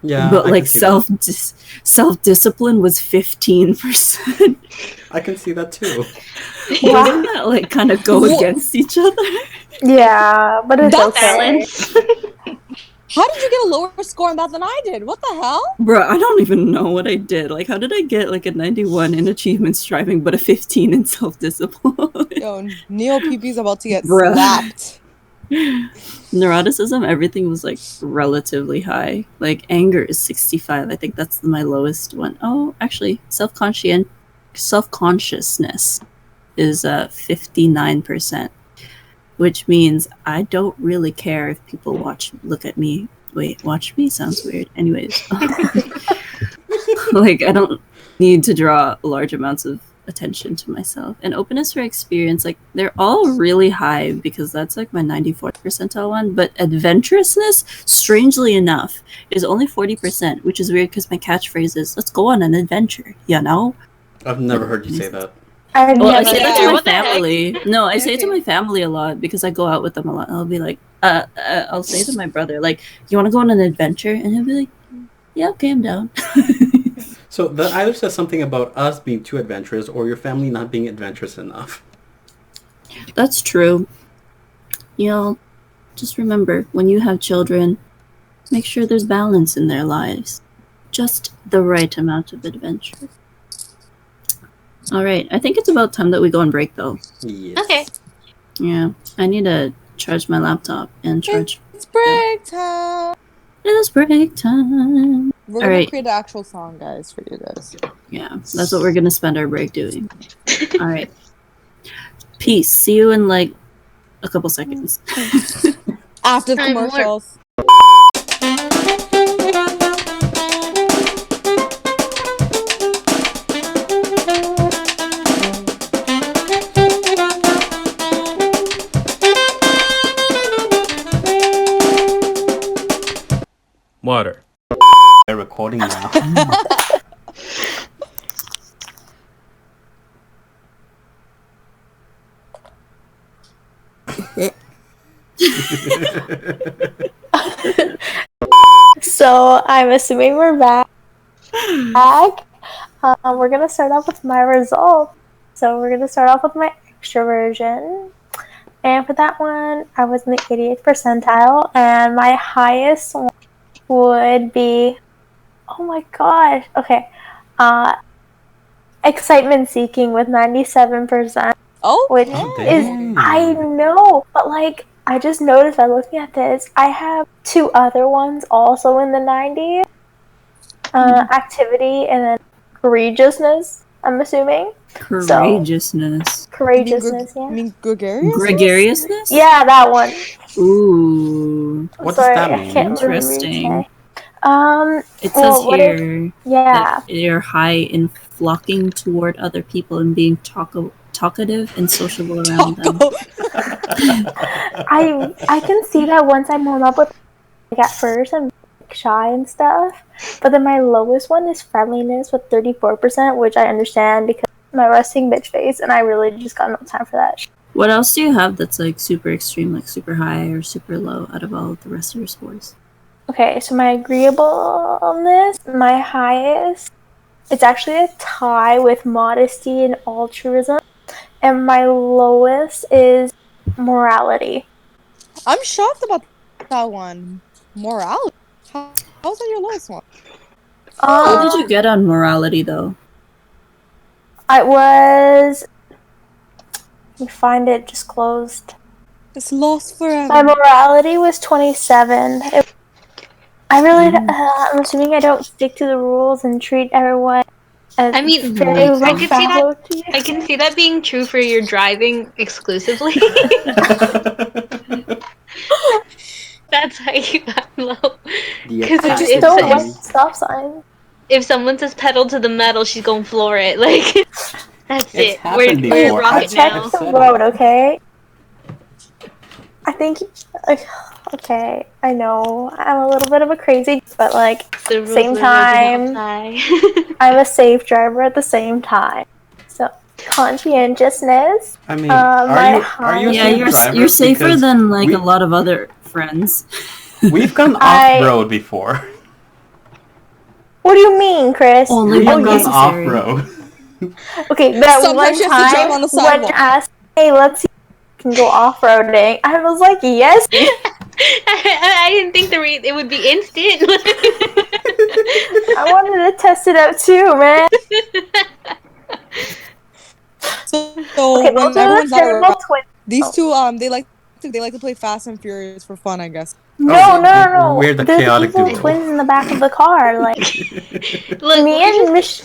Yeah, but like self-discipline was 15%. I can see that too. Doesn't that like kind of go against each other? Yeah, but it's That's okay. balance. How did you get a lower score on that than I did? What the hell? Bro, I don't even know what I did. Like, how did I get like a 91 in achievement striving, but a 15 in self-discipline? Yo, Neo IPIP is about to get Bruh. slapped. Neuroticism, everything was like relatively high. Like anger is 65. I think that's my lowest one. Oh, actually, self-consciousness is 59%, which means I don't really care if people look at me. Wait, watch me sounds weird. Anyways, like I don't need to draw large amounts of attention to myself. And openness for experience, like they're all really high because that's like my 94th percentile one, but adventurousness, strangely enough, is only 40%, which is weird because my catchphrase is let's go on an adventure, you know? I've never heard you say that. I say that to my What the heck? family. No, I say it to my family a lot because I go out with them a lot. I'll be like, I'll say to my brother, like, you want to go on an adventure? And he'll be like, yeah, okay, I'm down. So that either says something about us being too adventurous or your family not being adventurous enough. That's true. You know, just remember, when you have children, make sure there's balance in their lives. Just the right amount of adventure. Alright, I think it's about time that we go on break, though. Yes. Okay. Yeah, I need to charge my laptop and charge... It's break time. It is break time. We're gonna Alright. create an actual song, guys, for you guys. Yeah, that's what we're gonna spend our break doing. Alright. Peace. See you in, like, a couple seconds. After the Time warp. commercials. Water. They're recording now. So I'm assuming we're back. We're gonna start off with my result. So we're gonna start off with my extroversion. And for that one, I was in the 88th percentile, and my highest one would be, oh my gosh, okay, excitement seeking with 97%, Oh, which Oh, is, dang. I know, but like, I just noticed by looking at this, I have two other ones also in the 90s, activity and then courageousness, I'm assuming. Courageousness. Courageousness, You yeah. mean gregarious? Gregariousness? Yeah, that one. Ooh. I'm What does sorry, that I mean? can't really Interesting. say. It well, says what here Yeah. that you're high in flocking toward other people and being talkative and sociable around them. I can see that once I'm warm up with, like at first I'm like, shy and stuff, but then my lowest one is friendliness with 34%, which I understand because my resting bitch face, and I really just got no time for that. What else do you have that's like super extreme, like super high or super low out of all of the rest of your scores? Okay, so my agreeableness, my highest, it's actually a tie with modesty and altruism, and my lowest is morality. I'm shocked about that one. Morality. How's that your lowest one? What did you get on morality though? I was. Let me find it. Just closed. It's lost forever. My morality was 27. I really. I'm assuming I don't stick to the rules and treat everyone as I mean, very I low can see that. value to me. I can see that being true for your driving exclusively. That's how you got low. Because I just don't like stop signs. if someone says pedal to the metal, she's gonna floor it. Like that's It's it. happened We're before. rocket Check now. the road, okay? I think. Like, Okay, I know I'm a little bit of a crazy, but like The rules same of the road do not time, apply. I'm a safe driver at the same time. So conscientiousness. I mean, My are you a Yeah, safe highest. driver? you're safer Because than like we- a lot of other friends. we've gone I- off road before. What do you mean, Chris? Only We've when gone necessary. off road. Okay, that Sometimes one she has to drive time on the when you sidewalk. asked, "Hey, let's see if we can go off-roading," I was like, "Yes." I didn't think it would be instant. I wanted to test it out too, man. So Okay, when those are the everyone's not terrible around, twins. these two they like to play Fast and Furious for fun, I guess. No, no. We're the They're the chaotic evil duo. twins in the back of the car. Like Look, me and Mish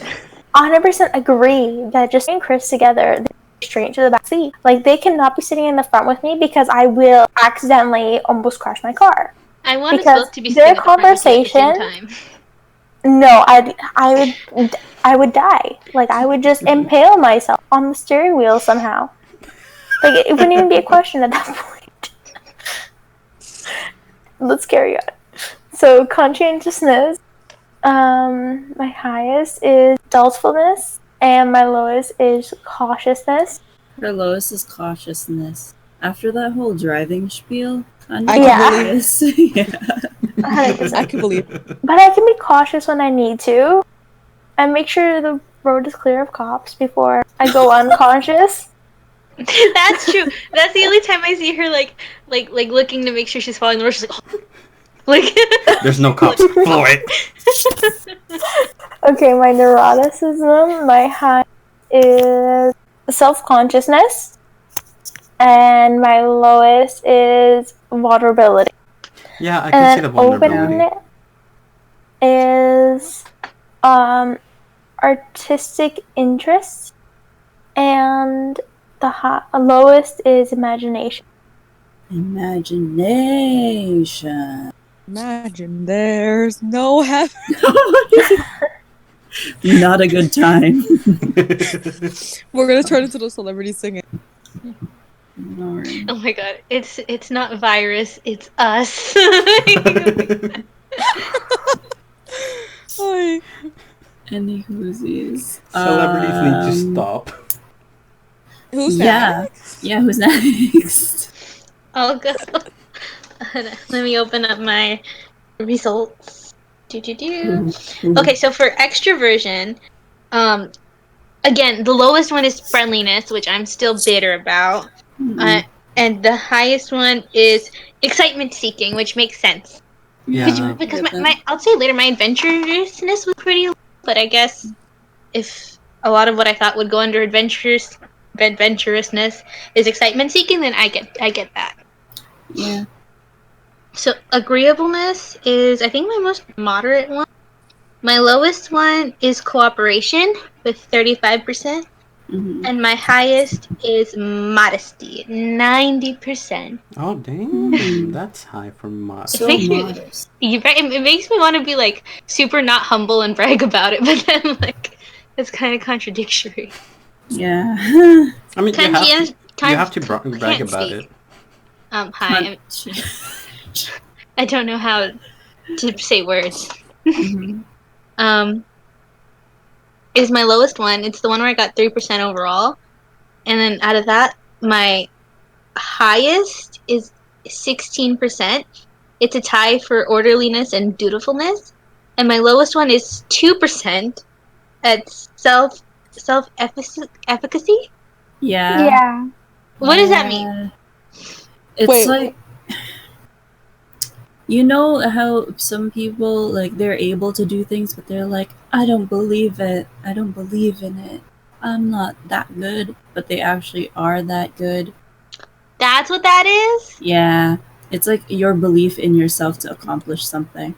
100% agree that just getting Chris together, they're straight to the back seat. Like they cannot be sitting in the front with me because I will accidentally almost crash my car. I want us Because both to be their sitting at the front with you at the same conversation. time. No, I would die. Like I would just impale myself on the steering wheel somehow. Like it wouldn't even be a question at that point. Let's carry on. So conscientiousness. My highest is doubtfulness, and my lowest is cautiousness. Her lowest is cautiousness. After that whole driving spiel, kind I of can Yeah. obvious. Yeah. 100%. I can believe. But I can be cautious when I need to, and make sure the road is clear of cops before I go unconscious. That's true. That's the only time I see her like looking to make sure she's following the rules. She's like, oh. Like There's no cops. Blow it. Okay, my neuroticism, my high is self-consciousness, and my lowest is vulnerability. Yeah, I can see the vulnerability. Open is artistic interest, and the lowest is imagination. Imagination. Imagine there's no heaven. Not a good time. We're gonna turn into those celebrities singing. Alright. oh my god, it's not virus, it's us. Ay. Any whoosies? Celebrities need to stop. Who's Yeah. next? Yeah, who's next? I'll go. Let me open up my results. Okay, so for extroversion, again, the lowest one is friendliness, which I'm still bitter about. And the highest one is excitement seeking, which makes sense. Yeah. Because I'll say later, my adventurousness was pretty low, but I guess if a lot of what I thought would go under adventurousness is excitement seeking, then I get that. Yeah. So agreeableness is, I think, my most moderate one. My lowest one is cooperation with 35%. And my highest is modesty, 90%. Oh damn, that's high for modest. So modest. It makes me want to be like super not humble and brag about it, but then like it's kind of contradictory. Yeah. I mean, you have to brag about it. Hi. I don't know how to say words. Is my lowest one. It's the one where I got 3% overall. And then out of that, my highest is 16%. It's a tie for orderliness and dutifulness. And my lowest one is 2% at self-efficacy. Yeah. Yeah. What does that mean? It's Wait. like, you know how some people, like, they're able to do things, but they're like, I don't believe it. I don't believe in it. I'm not that good, but they actually are that good. That's what that is? Yeah. It's like your belief in yourself to accomplish something.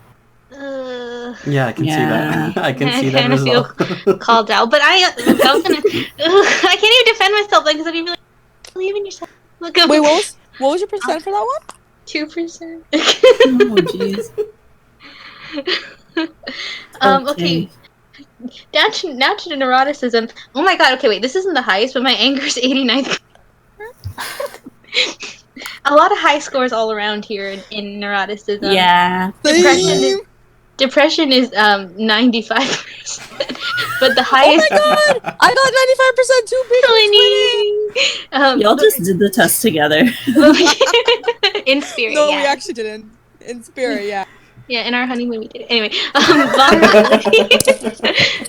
Yeah, I can see that. I can see that kind of feel result. called out, but I was gonna. I can't even defend myself because I'd be like, believe in yourself. Look up. Wait, what was your percent for that one? 2%. Oh, jeez. Okay. Now to the neuroticism. Oh my god. Okay, wait. This isn't the highest, but my anger is 89th. A lot of high scores all around here in neuroticism. Yeah. Depression is 95%, but the Oh highest. my god! I got 95% too, bitch. Y'all just did the test together. In spirit, No, yeah. we actually didn't. In spirit, yeah. Yeah, in our honeymoon we did it. Anyway,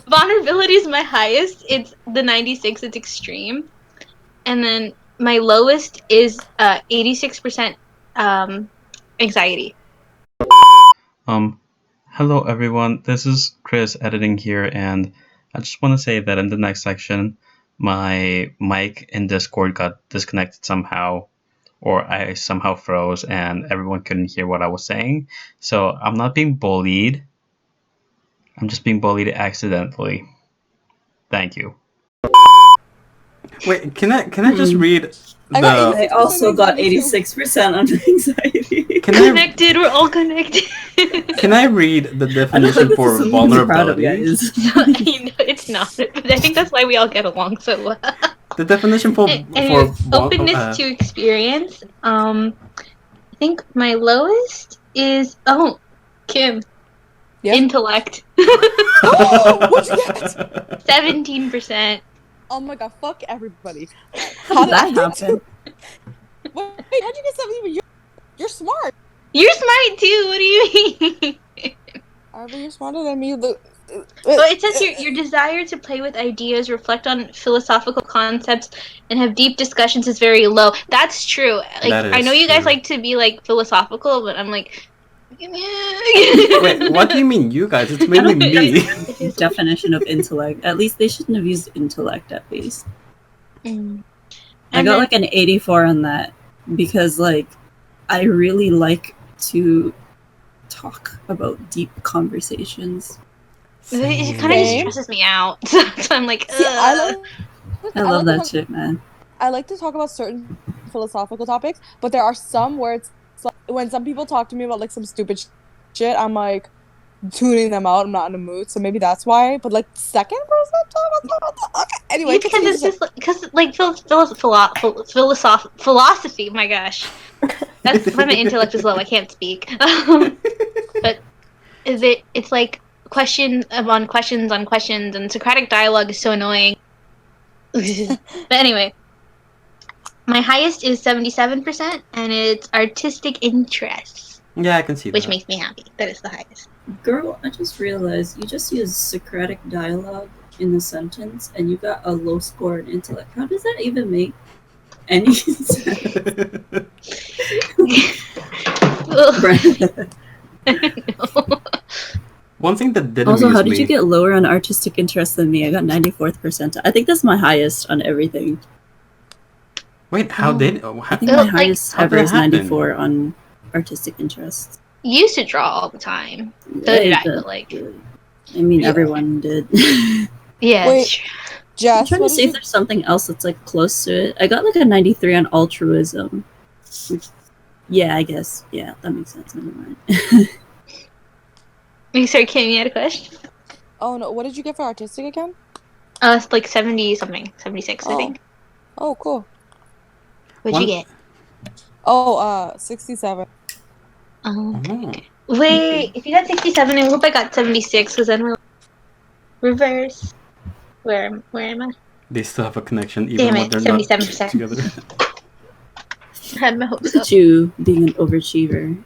vulnerability is my highest. It's the 96. It's extreme, and then my lowest is 86% anxiety. Hello everyone, this is Chris editing here, and I just want to say that in the next section, my mic in Discord got disconnected somehow, or I somehow froze and everyone couldn't hear what I was saying. So I'm not being bullied, I'm just being bullied accidentally. Thank you. Wait, can I just read I also got 86% on anxiety. Connected, we're all connected. Can I read the definition for vulnerability? It's not, but I think that's why we all get along so well. The definition for openness to experience. I think my lowest is Kim. Yeah? Intellect. What'd you get? 17%. Oh my god, fuck everybody. How did that happen? Wait, how'd you get 17? You're smart. You're smart too. What do you mean? Arva, you're smarter than me. Well, it says your desire to play with ideas, reflect on philosophical concepts, and have deep discussions is very low. That's true. Like, I know you guys like to be like philosophical, but I'm like. Wait, what do you mean, you guys? It's mainly me. Definition of intellect. At least they shouldn't have used intellect. At least. I got like an 84 on that because like I really like to talk about deep conversations. It kind of just stresses me out. So I'm like, see, I love that shit, man. I like to talk about certain philosophical topics, but there are some where it's like when some people talk to me about like some stupid shit, I'm like tuning them out. I'm not in the mood, so maybe that's why. But like second person time, okay. Anyway, because it's just because like philosophy. My gosh, that's why my intellect is low. I can't speak. But it's like questions on questions on questions, and Socratic dialogue is so annoying. But anyway. My highest is 77%, and it's artistic interests. Yeah, I can see that. Which makes me happy. That is the highest. Girl, I just realized you just used Socratic dialogue in the sentence, and you got a low score in intellect. How does that even make any sense? One thing that didn't also, how did you get lower on artistic interest than me? I got 94th percentile. I think that's my highest on everything. Wait, how did? I think my highest ever is 94 on artistic interests. You used to draw all the time. So did I, but like. I mean, everyone did. Yeah. Wait, Jess, I'm trying to see if there's something else that's like close to it. I got like a 93 on altruism. Which, yeah, I guess. Yeah, that makes sense. Never mind. Sorry, Kim, you had a question? Oh no, what did you get for artistic again? It's like 70 something, 76, I think. Oh, cool. What'd you get? 67. Oh, okay. Wait, if you got 67, I hope I got 76, because then we're reverse. Where am I? They still have a connection, even when they're 77%. not together. I had my hopes Look at you being an overachiever.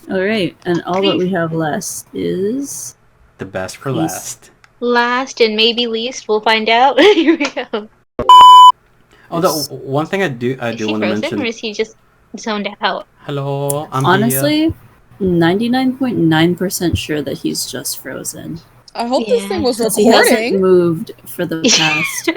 Alright, and all that we have last is... The best for last. Last and maybe least, we'll find out. Here we go. Although, one thing I do want to mention... Or is he just zoned out? Hello, I'm honestly, 99.9% sure that he's just frozen. I hope this thing was recording. He hasn't moved for the past.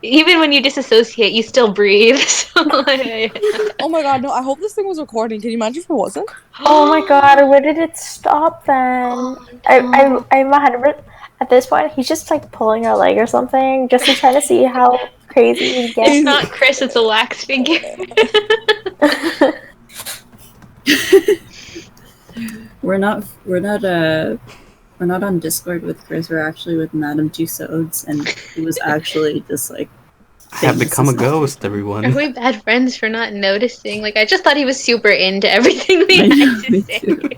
Even when you disassociate, you still breathe. So, oh my god, no! I hope this thing was recording. Can you imagine if it wasn't? Oh my god, where did it stop then? Oh, no. I'm 100%. At this point, he's just like pulling our leg or something, just to try to see how crazy we get. It's not Chris; it's a wax figure. We're not on Discord with Chris. We're actually with Madame Tussauds, and he was actually just like I have become a ghost, everyone. Are we bad friends for not noticing? Like, I just thought he was super into everything we I know, had to me say. too.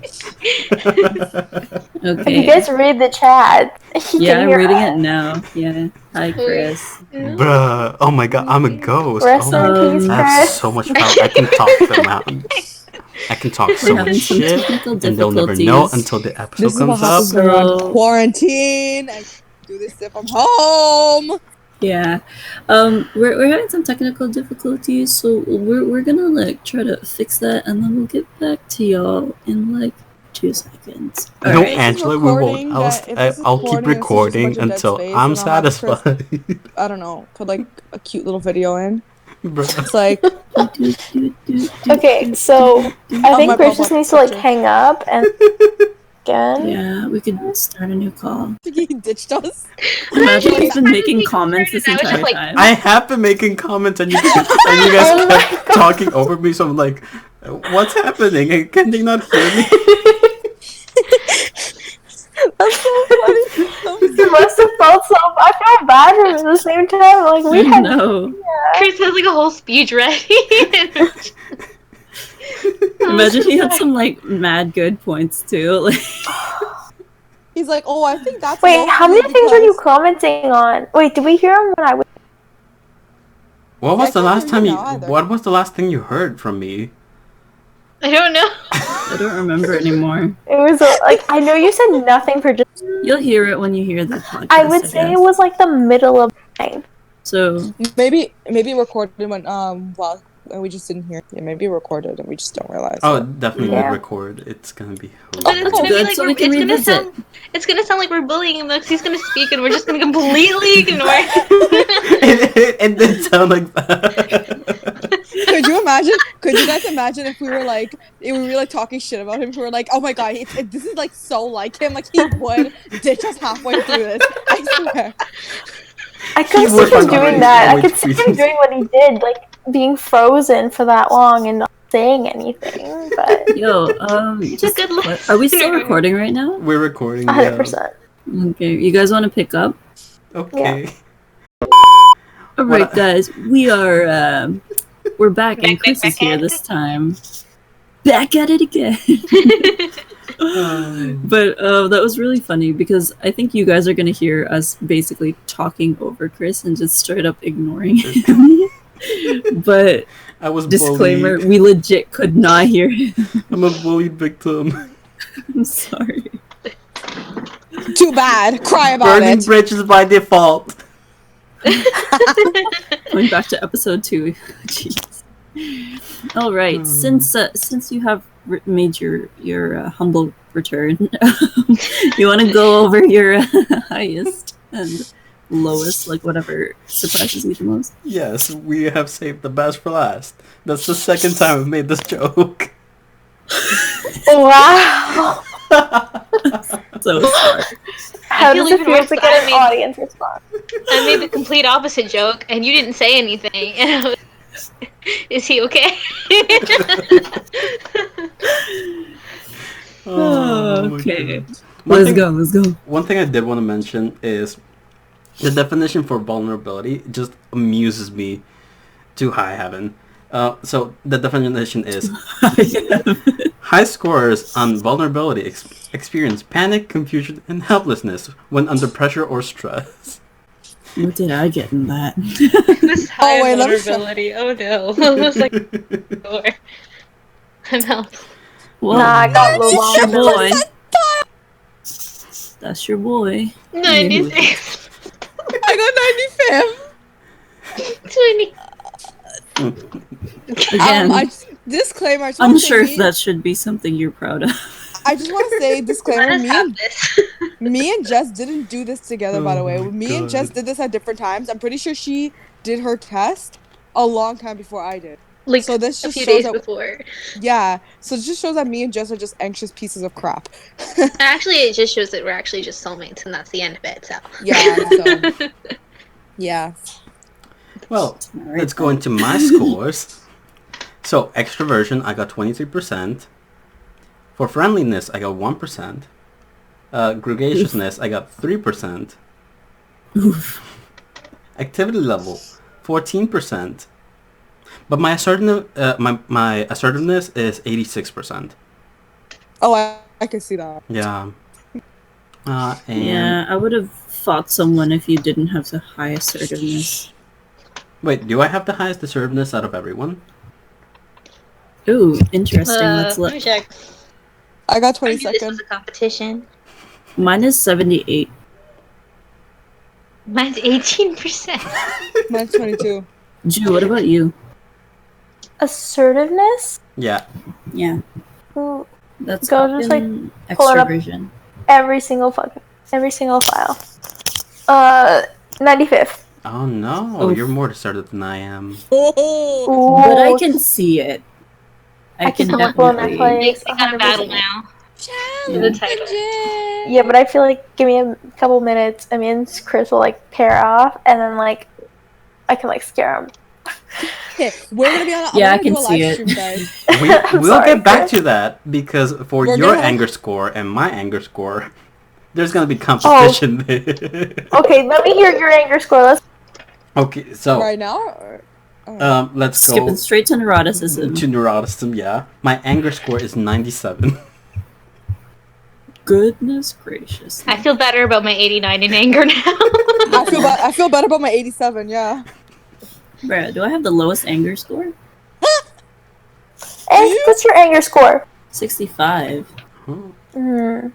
If you Okay. guys read the chat, you Yeah, can I'm hear reading us. it now. Yeah. Hi, Chris. Bruh. Oh my god, I'm a ghost. Rest Oh in my peace, I have Chris. so much power. I can talk them out. I can talk so We're much having some shit, technical and they'll never know difficulties. until the episode This is what comes up. happens when you're on So- quarantine. I do this if I'm home. Yeah. We're having some technical difficulties, so we're gonna like try to fix that, and then we'll get back to y'all in like 2 seconds. No, All right. Angela, we won't. I'll keep recording until I'm satisfied. I don't know, put like a cute little video in. Bruh. It's like, Okay, so I think my Chris pop-up just needs to like picture. hang up and again. Yeah, we could start a new call. he ditched us. Imagine he's been making He comments this started, I was entire just like, time. I have been making comments, and you guys Oh my kept talking over me. So I'm like, "What's happening? Can they not hear me?" That's so funny. You must have felt so. I felt bad for him at the same time. Like we had. No. Chris has like a whole speech ready. Imagine he had some like mad good points too. Like, He's like, oh, I think that's. Wait, how many mostly things are you because- commenting on? Wait, did we hear him when I was? What was I the can't last hear time you you? now either. What was the last thing you heard from me? I don't know. I don't remember anymore. It was like I know you said nothing for just. You'll hear it when you hear the podcast. I would say it guess. was like the middle of the night. So Maybe recorded when well, and we just didn't hear. Yeah, maybe recorded and we just don't realize. Oh, it. definitely Yeah. record. It's gonna be But it's hilarious. gonna good, be like so we can it's gonna revisit. sound. It's gonna sound like we're bullying him because he's gonna speak and we're just gonna completely ignore him. It did sound like that. Could you imagine? Could you guys imagine if we were like talking shit about him? We were like, oh my god, this is like so like him. Like he would ditch us halfway through this. I swear. I could He see would him find doing out that. I which could see him reasons. doing what he did, like being frozen for that long and not saying anything. But yo, He's a good what- are we still recording right now? We're recording. 100%. Okay, you guys want to pick up? Yeah. Okay. All What right, guys, we are we're back, and Back, Chris back, is here back. this time. Back at it again. But that was really funny because I think you guys are gonna hear us basically talking over Chris and just straight up ignoring him. But I was disclaimer, bullied. we legit could not hear him. I'm a bullied victim. I'm sorry. Too bad. Cry about Burning it. bridges by default. Going back to episode 2. Jeez. All right, since you have made your humble return, you want to go over your highest and lowest, like whatever surprises you the most. Yes, we have saved the best for last. That's the second time I've made this joke. wow. So sorry. How feel does it even feel worse to that get I an made- audience response? I made the complete opposite joke and you didn't say anything. And I was, is he okay? Oh, my Okay. goodness. One Let's thing- go. Let's go. One thing I did want to mention is the definition for vulnerability just amuses me to high heaven. So the definition is high scorers on vulnerability experience panic, confusion, and helplessness when under pressure or stress. What did I get in that? This high wait, let me show- vulnerability. Oh no. I was like, door. I'm out. Well, Nah, I got low it's your boy. vulnerability. That's your boy. 96. I got 20. 95. Again, Disclaimer. I just wanna unsure say if that should be something you're proud of. I just want to say Let disclaimer. us have this. Me and Jess didn't do this together, by the way. Oh my Me and Jess God. did this at different times. I'm pretty sure she did her test a long time before I did. Like So this a just few shows days that- before. Yeah, so it just shows that me and Jess are just anxious pieces of crap. Actually, it just shows that we're actually just soulmates, and that's the end of it. So. Yeah, so yeah. Well, let's go into my scores. So, extroversion, I got 23%. For friendliness, I got 1%. Gregaciousness, I got 3%. Oof. Activity level. 14%. But my assertiveness is 86%. Oh, I can see that. Yeah. And Yeah, I would have fought someone if you didn't have the high assertiveness. wait, do I have the highest assertiveness out of everyone? Ooh, interesting. Let's let me look. check. I got I knew 20 this was seconds. a competition. Mine is 78. Mine's 18%. Mine's 22. Ju, what about you? Assertiveness? Yeah. Yeah, Ooh, that's Go just, like, pull it up. extroversion. every single file. 95th. Oh no, Oof. you're more assertive than I am. Oh, Ooh, But I can see it. I can someone pull in that definitely. place. They got a battle 100%. now. Yeah. The title. Yeah, but I feel like give me a couple minutes. I mean, Chris will like pair off, and then like I can like scare him. Okay, we're gonna be on. Yeah, I I'm gonna can do a see live it. stream, guys. We'll sorry, get back Chris. to that because for We're your gonna- anger score and my anger score, there's gonna be competition there. Okay, let me hear your anger score. Let's. Okay, so Right now. Or... let's go Skipping straight to neuroticism. to neuroticism. Yeah, my anger score is 97. Goodness gracious. I feel better about my 89 in anger now. I feel better about my 87. Yeah. Mm-hmm. Bruh, do I have the lowest anger score? What's your anger score? 65. Okay,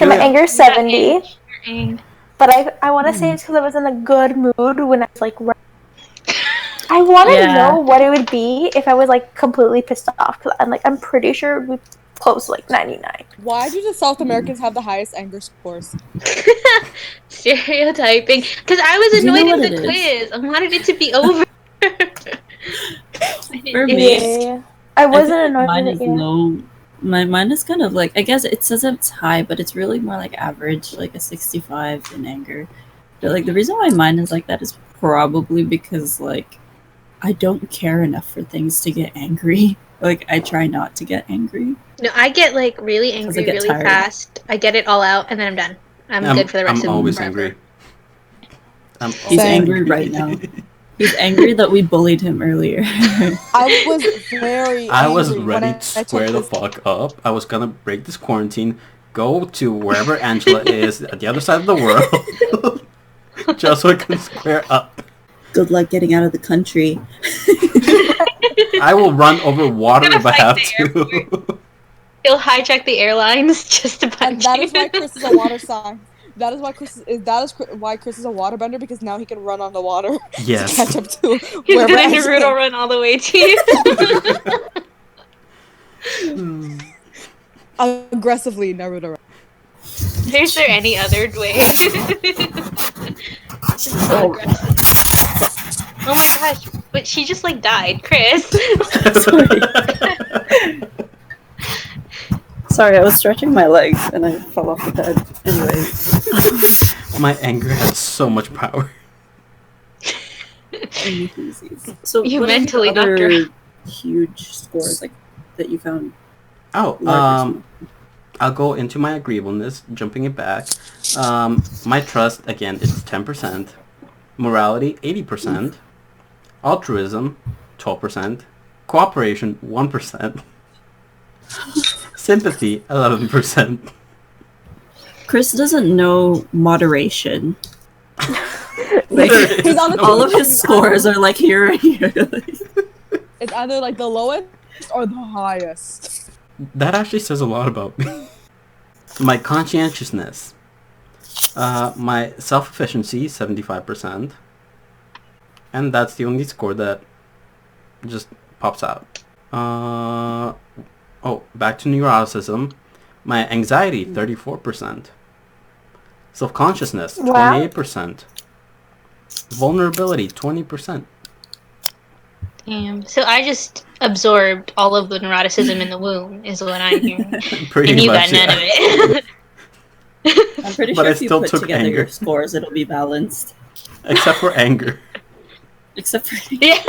my anger is That 70. age, your ang- But I want to say it's because I was in a good mood when I was like. I want to Yeah. know what it would be if I was like completely pissed off. Cause I'm pretty sure we close to, like 99. Why do the South Americans have the highest anger scores? Stereotyping. Because I was Do you know annoyed in what the it quiz. I wanted it to be over. For me, Yeah, I wasn't annoyed mine with is it yet. low. Mine is kind of like, I guess it says it's high, but it's really more like average, like a 65 in anger. But like the reason why mine is like that is probably because like I don't care enough for things to get angry. Like I try not to get angry. No, I get like really 'Cause angry I get really tired. fast. I get it all out and then I'm done. I'm good for the rest of I'm always forever. angry. I'm He's always angry right now. He's angry that we bullied him earlier. I was very. I was angry when ready I to took square the this- fuck up. I was gonna break this quarantine, go to wherever Angela is at the other side of the world, just so I can square up. Good luck getting out of the country. I will run over water Gonna if I fight have the to. He'll hijack the airlines just to And punch that you. is why Chris is a water sign. That is why why Chris is a waterbender, because now he can run on the water Yes. to catch up to He's wherever gonna Angela Naruto is. run all the way to you. Aggressively Naruto run. Is there any other way? Oh. Oh my gosh, but she just like died, Chris. Sorry, I was stretching my legs and I fell off the bed. Anyways. My anger had so much power. So You what are your mentally knocked her other huge scores like that you found? Oh, large or I'll go into my agreeableness, jumping it back. My trust, again, it's 10%. Morality, 80%. Altruism, 12%. Cooperation, 1%. Sympathy, 11%. Chris doesn't know moderation. Like, He's on the all of his scores are like here and here. It's either like the lowest or the highest. That actually says a lot about me. My conscientiousness. My self-efficiency, 75%. And that's the only score that just pops out. Back to neuroticism. My anxiety, 34%. Self-consciousness, Wow. 28%. Vulnerability, 20%. Damn. So I just absorbed all of the neuroticism in the womb, is what I'm hearing. Pretty And you much, got none yeah. of it. I'm pretty But sure I if you still put took together anger. your scores, it'll be balanced. Except for anger. Except for Yeah.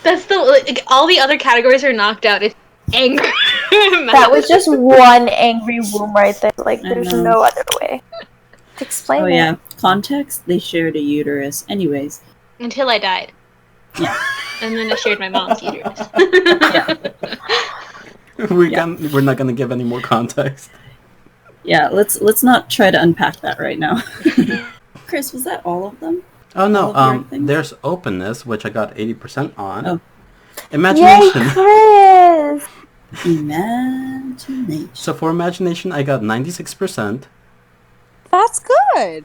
That's the like, all the other categories are knocked out. It's anger. That was just one angry womb right there. Like, I there's know. no other way to explain oh it. yeah, context. They shared a uterus. Anyways, until I died. Yeah. And then I shared my mom's uterus. Yeah. We're not gonna give any more context. Yeah, let's not try to unpack that right now. Chris, was that all of them? Oh no, All of your things? there's openness, which I got 80% on. Oh. Yay, Imagination. Chris! Imagination. So for imagination, I got 96%, That's good.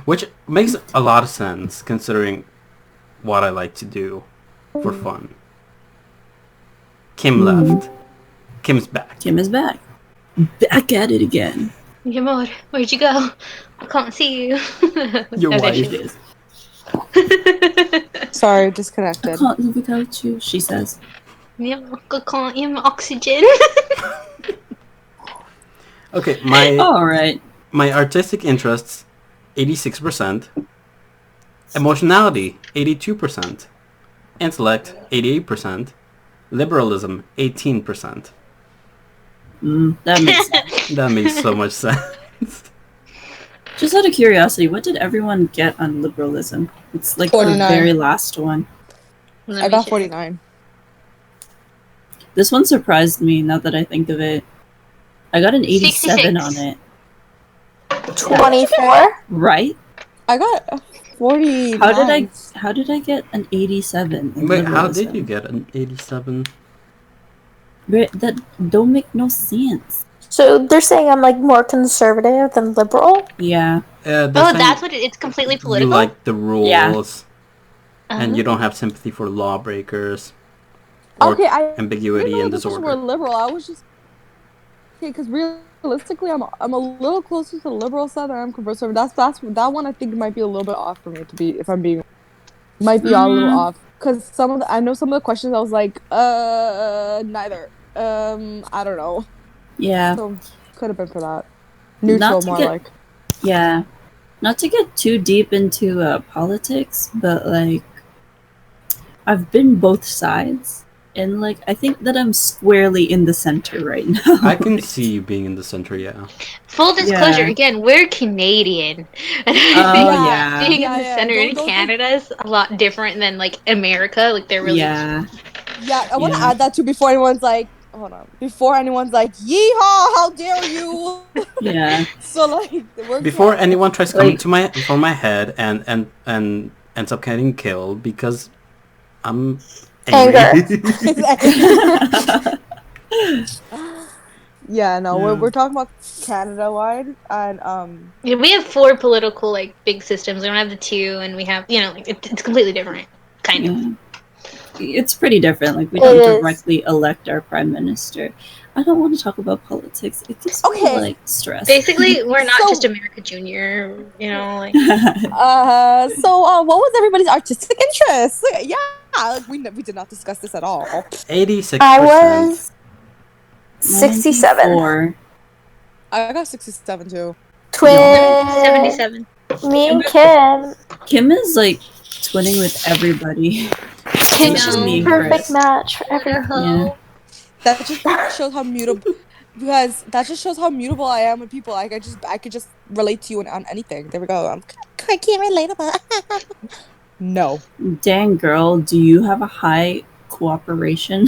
which makes a lot of sense considering what I like to do for fun. Kim left. Kim's back. Kim is back. Back at it again. Yamor, where'd you go? I can't see you. Your Oh, there wife. she It is. is. Sorry, I disconnected. can't live without you, she says. Yamor, I can't hear my oxygen. Okay, Alright. my artistic interests, 86%. Emotionality, 82%. Intellect, 88%. Liberalism, 18%. That makes sense. That makes so much sense. Just out of curiosity, what did everyone get on liberalism? It's like 49. the very last one. Let I me got check. 49. This one surprised me now that I think of it. I got an 87 66. on it. 24? Right? I got 49. How did I get an 87 in Wait, how liberalism? did you get an 87? That don't make no sense. So they're saying I'm like more conservative than liberal? Yeah. They're Oh, saying that's what it's completely political? you like the rules, Yeah. and you don't have sympathy for lawbreakers, or Okay, I ambiguity and didn't know this person were disorder. liberal. I was just because realistically, I'm a little closer to the liberal side than I'm conservative. That one I think might be a little bit off for me to be, if I'm being, might be a little off because I know some of the questions I was like, neither. I don't know. Yeah. So could have been for that. Neutral, Not to more get- like. Yeah. Not to get too deep into politics, but like I've been both sides. And like I think that I'm squarely in the center right now. I can see you being in the center, yeah. Full disclosure, Yeah. again, we're Canadian. And I Oh, think yeah. being Yeah, in the yeah, center in those- Canada is a lot different than like America. Like they're really Yeah. Yeah, I want to Yeah. add that too before anyone's like, hold on. Before anyone's like, yeehaw, how dare you? Yeah. So like, we're Before Canada. anyone tries coming Like- to for my head and ends up getting killed because I'm angry. Yeah, no, Yeah. we're talking about Canada wide, and Yeah, we have 4 political like big systems. We don't have the 2, and we have like it's completely different, kind of. Yeah. It's pretty different. Like we It don't is. directly elect our prime minister. I don't want to talk about politics. It gives me Okay. like stress. Basically, we're not So- just America Junior. Like so what was everybody's artistic interest? Yeah, like, we did not discuss this at all. 86%. I was 67. 94. I got 67 too. Twin. 77. Me and Kim. Kim is like twinning with everybody. Kim's It's just me a and perfect Chris. match for everyone. Yeah. That just shows how mutable. Because that just shows how mutable I am with people. Like I could just relate to you on anything. There we go. I can't relatable. No. Dang girl, do you have a high cooperation?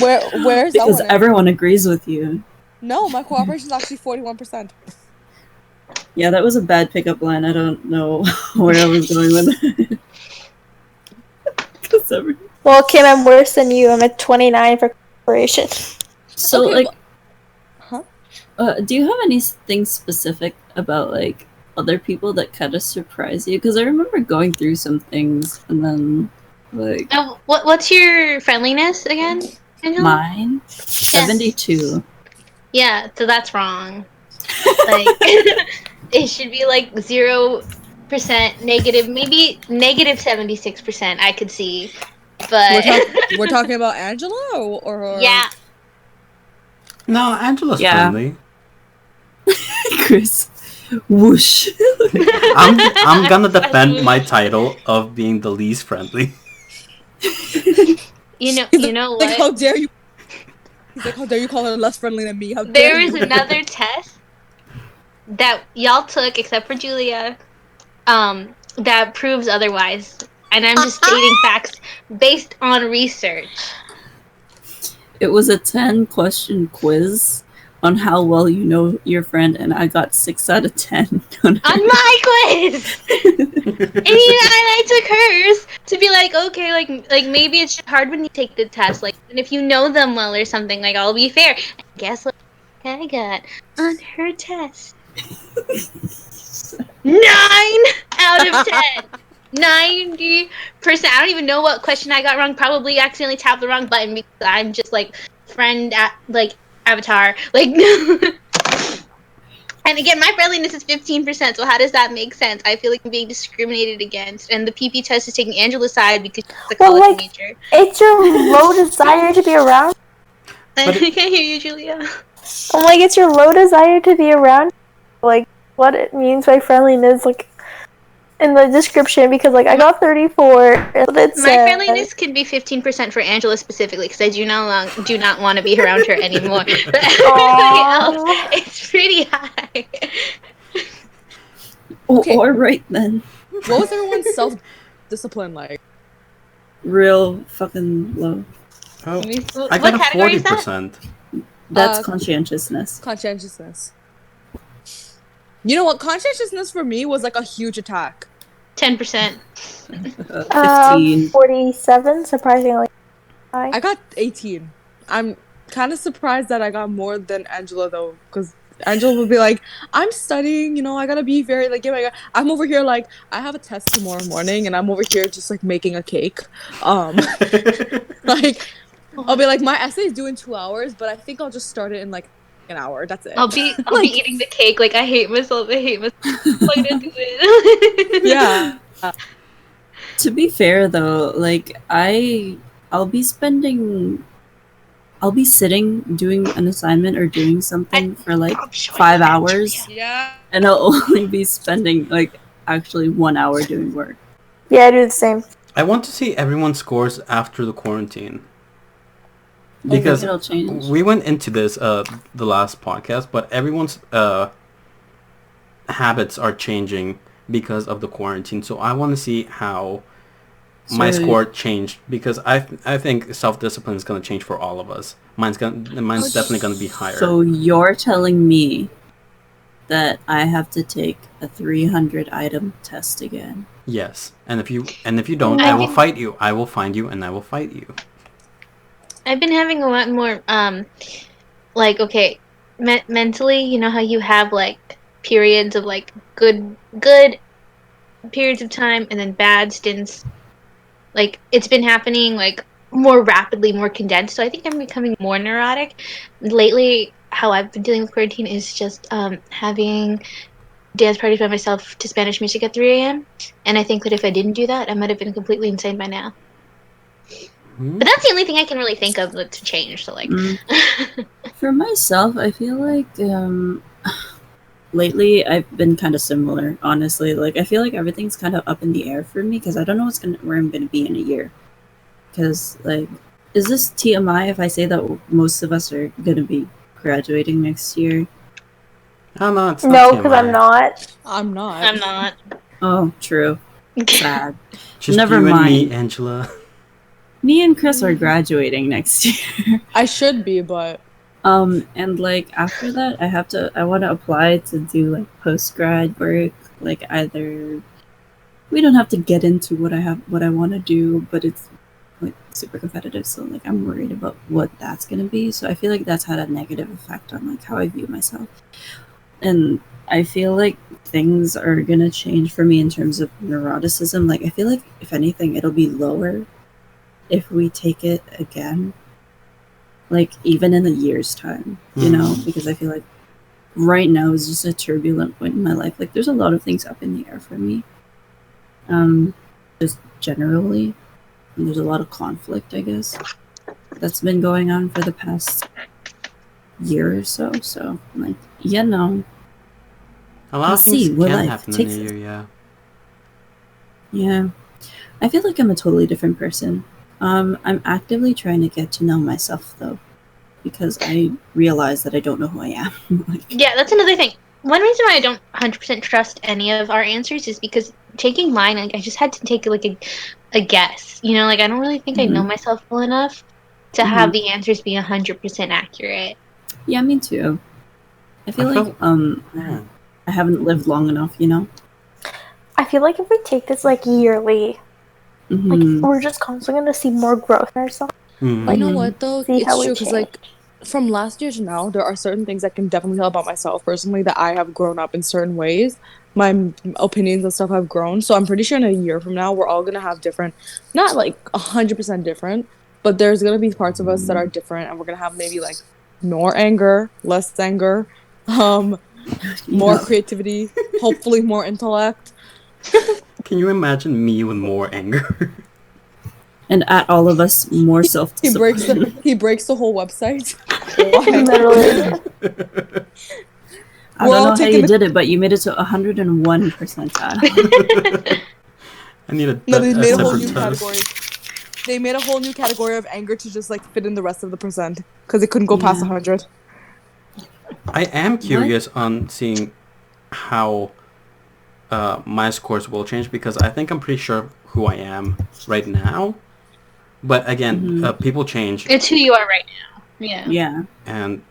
Where's that Because one? everyone agrees with you. No, my cooperation is actually 41%. Yeah, that was a bad pickup line. I don't know where I was going with it. 'Cause every- Well, Kim, I'm worse than you. I'm at 29 for corporation. So, Okay, like, Huh? Do you have anything specific about, like, other people that kind of surprise you? Because I remember going through some things and then, like, Oh, what's your friendliness again, Angela? mine? 72. Yeah, so that's wrong. Like it should be like 0% negative, maybe negative 76%. I could see, but We're talking about Angela or yeah, No, Angela's Yeah. friendly. Chris. Whoosh. I'm gonna defend my title of being the least friendly. you know Like, what? how dare you? He's like, how dare you call her less friendly than me? How There dare was you? another test that y'all took, except for Julia. that proves otherwise. And I'm just stating facts based on research. It was a 10-question quiz on how well you know your friend, and I got 6 out of 10 on my quiz. And I took hers to be like, okay, like maybe it's just hard when you take the test, like, and if you know them well or something, like, I'll be fair. And guess what I got on her test? 9 out of 10. 90%. I don't even know what question I got wrong. Probably accidentally tapped the wrong button because I'm just like friend at like avatar. Like and again, my friendliness is 15%, so how does that make sense? I feel like I'm being discriminated against, and the PP test is taking Angela's side because she's a college major. It's your low desire to be around. I can't hear you, Julia. I'm like, it's your low desire to be around. Like, what it means by friendliness, like, in the description, because, like, I got 34. My friendliness could be 15% for Angela specifically, because I do not want to be around her anymore. But everybody else, it's pretty high. Okay. All right, then. What was everyone's self-discipline like? Real fucking low. Oh, I got a 40%. That's conscientiousness. Conscientiousness. You know what? Conscientiousness for me was like a huge attack. 10%. 15. 47, surprisingly high. I got 18. I'm kind of surprised that I got more than Angela, though, because Angela would be like, I'm studying, you know, I gotta be very, like, I'm over here, like, I have a test tomorrow morning, and I'm over here just, like, making a cake. Like, I'll be like, my essay is due in 2 hours, but I think I'll just start it in, like, an hour. That's it. I'll be eating the cake. Like, I hate myself. I'm gonna do it. Yeah. To be fair, though, like, I'll be sitting doing an assignment or doing something for like 5 hours. Yeah. And I'll only be spending like actually 1 hour doing work. Yeah, I do the same. I want to see everyone's scores after the quarantine. Because we went into this the last podcast, but everyone's habits are changing because of the quarantine. So I want to see how my score changed, because I think self-discipline is going to change for all of us. Mine's definitely going to be higher. So you're telling me that I have to take a 300-item test again? Yes, and if you don't, I will fight you. I will find you and I will fight you. I've been having a lot more, like, okay, mentally, you know how you have, like, periods of, like, good periods of time and then bad stints. Like, it's been happening, like, more rapidly, more condensed, so I think I'm becoming more neurotic. Lately, how I've been dealing with quarantine is just having dance parties by myself to Spanish music at 3 a.m., and I think that if I didn't do that, I might have been completely insane by now. But that's the only thing I can really think of to change. So, like, for myself, I feel like lately I've been kind of similar. Honestly, like I feel like everything's kind of up in the air for me because I don't know where I'm gonna be in a year. Because like, is this TMI if I say that most of us are gonna be graduating next year? I'm not. No, because I'm not. I'm not. Oh, true. Sad. Just Never you mind. And me, Angela. Me and Chris are graduating next year. I should be, but and like after that, I want to apply to do like post-grad work. Like either we don't have to get into what I want to do, but it's like super competitive. So like I'm worried about what that's gonna be. So I feel like that's had a negative effect on like how I view myself. And I feel like things are gonna change for me in terms of neuroticism. Like I feel like if anything, it'll be lower if we take it again, like even in a year's time, you know, because I feel like right now is just a turbulent point in my life. Like there's a lot of things up in the air for me, just generally, and there's a lot of conflict, I guess, that's been going on for the past year or so. So like, you know, a lot of things can happen in a year. Yeah, I feel like I'm a totally different person. I'm actively trying to get to know myself, though, because I realize that I don't know who I am. Yeah, that's another thing. One reason why I don't 100% trust any of our answers is because taking mine, like I just had to take like a guess. You know, like I don't really think I know myself well enough to have the answers be 100% accurate. Yeah, me too. I feel like I haven't lived long enough, you know? I feel like if we take this like yearly, like we're just constantly going to see more growth in ourselves. You know what though? See how It's we true because change. like from last year to now, there are certain things I can definitely tell about myself personally that I have grown up in certain ways. My opinions and stuff have grown, so I'm pretty sure in a year from now we're all gonna have different, not like 100% different, but there's gonna be parts of us that are different, and we're gonna have maybe like more anger, less anger, more creativity, hopefully more intellect. Can you imagine me with more anger? And at all of us more self-discipline. He breaks the whole website. Literally. I don't know how you did it, but you made it to 101%. I need a they made a whole separate new test. category. They made a whole new category of anger to just like fit in the rest of the percent because it couldn't go past 100. I am curious on seeing how my scores will change because I think I'm pretty sure of who I am right now. But again, people change. It's who you are right now. Yeah. Yeah. And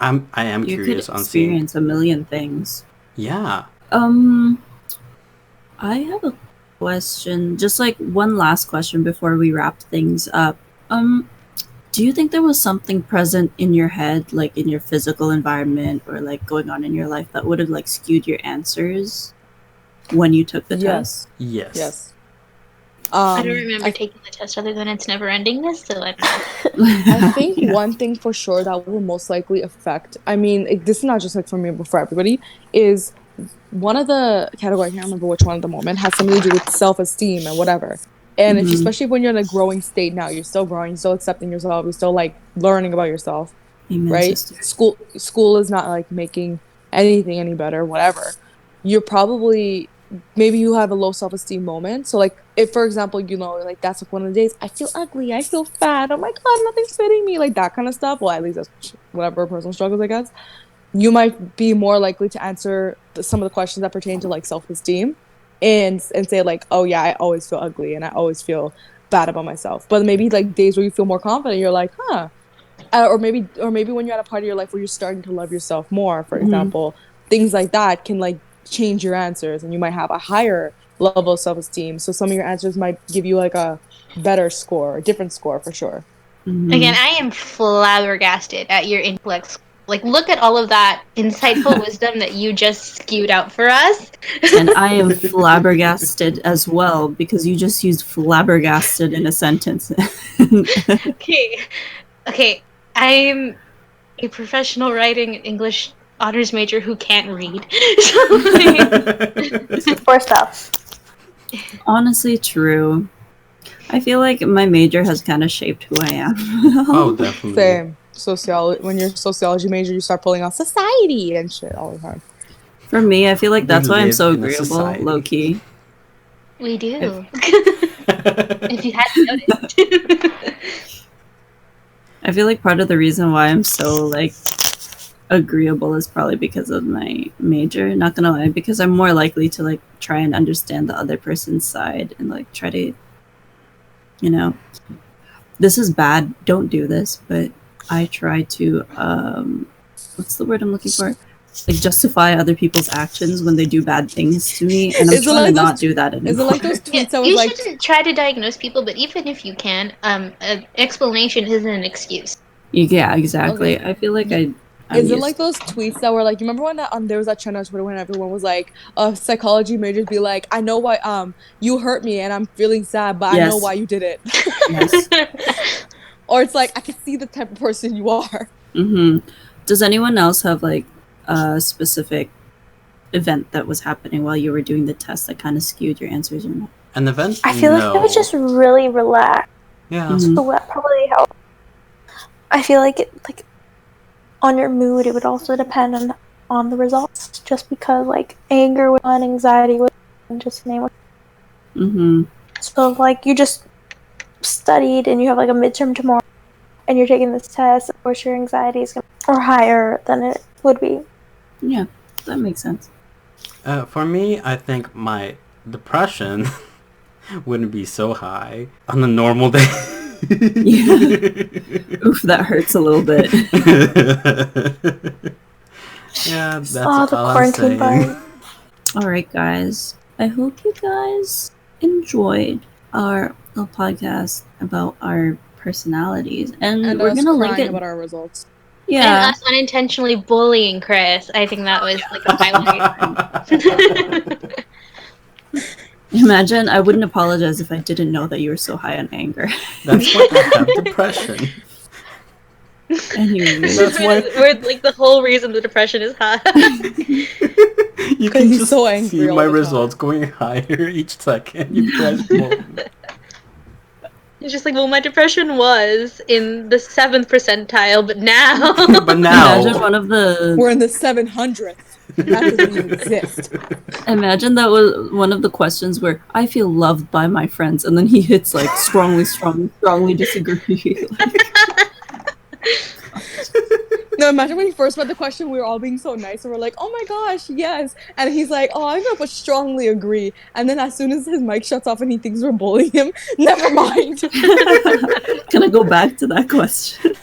I am You curious could on seeing. experience a million things. Yeah. I have a question. Just like one last question before we wrap things up. Do you think there was something present in your head, like in your physical environment or like going on in your life that would have like skewed your answers when you took the test? Yes. I don't remember taking the test other than it's never endingness, so I don't know. I think one thing for sure that will most likely affect, I mean, this is not just like for me, but for everybody, is one of the categories, I can't remember which one at the moment, has something to do with self-esteem and whatever. And if, especially when you're in a growing state now, you're still growing, you're still accepting yourself, you're still like learning about yourself, right? School is not like making anything any better, whatever. You're probably, maybe you have a low self-esteem moment. So like if, for example, you know, like that's like one of the days, I feel ugly, I feel fat, oh my God, nothing's fitting me, like that kind of stuff. Well, at least that's whatever personal struggles, I guess. You might be more likely to answer some of the questions that pertain to like self-esteem and say like, oh yeah, I always feel ugly and I always feel bad about myself. But maybe like days where you feel more confident, you're like, or maybe when you're at a part of your life where you're starting to love yourself more, for example, things like that can like change your answers and you might have a higher level of self-esteem. So some of your answers might give you like a better score, a different score for sure. Again, I am flabbergasted at your intellect. Like, look at all of that insightful wisdom that you just spewed out for us. And I am flabbergasted as well because you just used flabbergasted in a sentence. Okay. I'm a professional writing English honors major who can't read. Or stuff. Honestly, true. I feel like my major has kind of shaped who I am. Oh, definitely. Same. When you're a sociology major, you start pulling out society and shit all the time. For me, I feel like that's why I'm so agreeable, low key. We do. If you hadn't noticed. I feel like part of the reason why I'm so like agreeable is probably because of my major. Not gonna lie, because I'm more likely to like try and understand the other person's side and like try to, you know, this is bad. Don't do this, but I try to what's the word I'm looking for? Like justify other people's actions when they do bad things to me, and I'm trying to not do that anymore. Is it like those tweets that was you like... shouldn't try to diagnose people, but even if you can, an explanation isn't an excuse. Yeah, exactly. Okay. I feel like Is it like those tweets that were like, you remember when there was that trend on Twitter when everyone was like, psychology majors be like, I know why you hurt me and I'm feeling sad, but I know why you did it. Yes. Or it's like, I can see the type of person you are. Does anyone else have like a specific event that was happening while you were doing the test that kind of skewed your answers or not? An event? I feel like I was just really relaxed. Yeah. So that probably helped. I feel like on your mood, it would also depend on the results. Just because like anger was one, anxiety was one, just to name it. So like you just studied and you have like a midterm tomorrow, and you're taking this test, of course your anxiety is or higher than it would be. Yeah, that makes sense. For me, I think my depression wouldn't be so high on a normal day. Yeah. Oof, that hurts a little bit. Yeah, that's the all I'm quarantine saying. part. Alright, guys. I hope you guys enjoyed our podcast about our personalities. And we're us gonna link crying it. about our results. And Yeah. us unintentionally bullying Chris. I think that was like a highlight. Imagine I wouldn't apologize if I didn't know that you were so high on anger. That's why I have depression. Anyways. That's why We're like the whole reason the depression is high. You can he's just so angry see all my the results going higher each second. You guys won't. It's just like, well, my depression was in the 7th percentile, but now. But now, Imagine one of the. We're in the 700th. That doesn't even exist. Imagine that was one of the questions where I feel loved by my friends, and then he hits like strongly disagree. No, imagine when he first read the question, we were all being so nice, and we're like, "Oh my gosh, yes!" And he's like, "Oh, I'm gonna put strongly agree." And then as soon as his mic shuts off and he thinks we're bullying him, never mind. Can I go back to that question?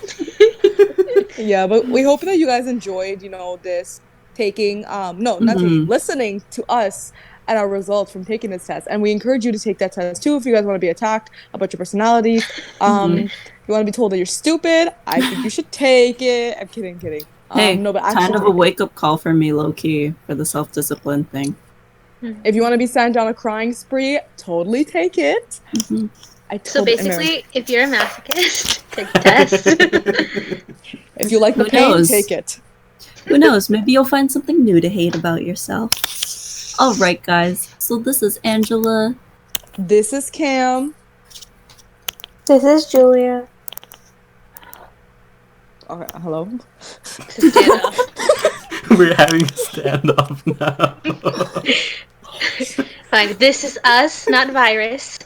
Yeah, but we hope that you guys enjoyed, this taking not taking, listening to us and our results from taking this test. And we encourage you to take that test too if you guys want to be attacked about your personalities. If you want to be told that you're stupid, I think you should take it. I'm kidding. Hey, no, but actually, kind of a wake-up call for me, low-key, for the self-discipline thing. if you want to be sent on a crying spree, totally take it. So basically, if you're a masochist, take the test. If you like the pain, take it. Who knows? Maybe you'll find something new to hate about yourself. Alright, guys. So this is Angela. This is Cam. This is Julia. Okay, hello. we're having a standoff now. Fine, this is us, not virus.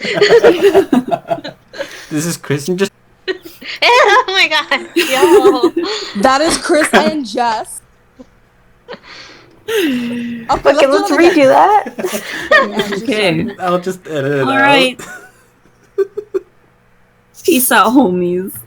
This is Chris and just. Oh my god, yo. That is Chris and Jess. Okay, Let's redo that. Okay. I'll just edit it out. Alright. Peace out, homies.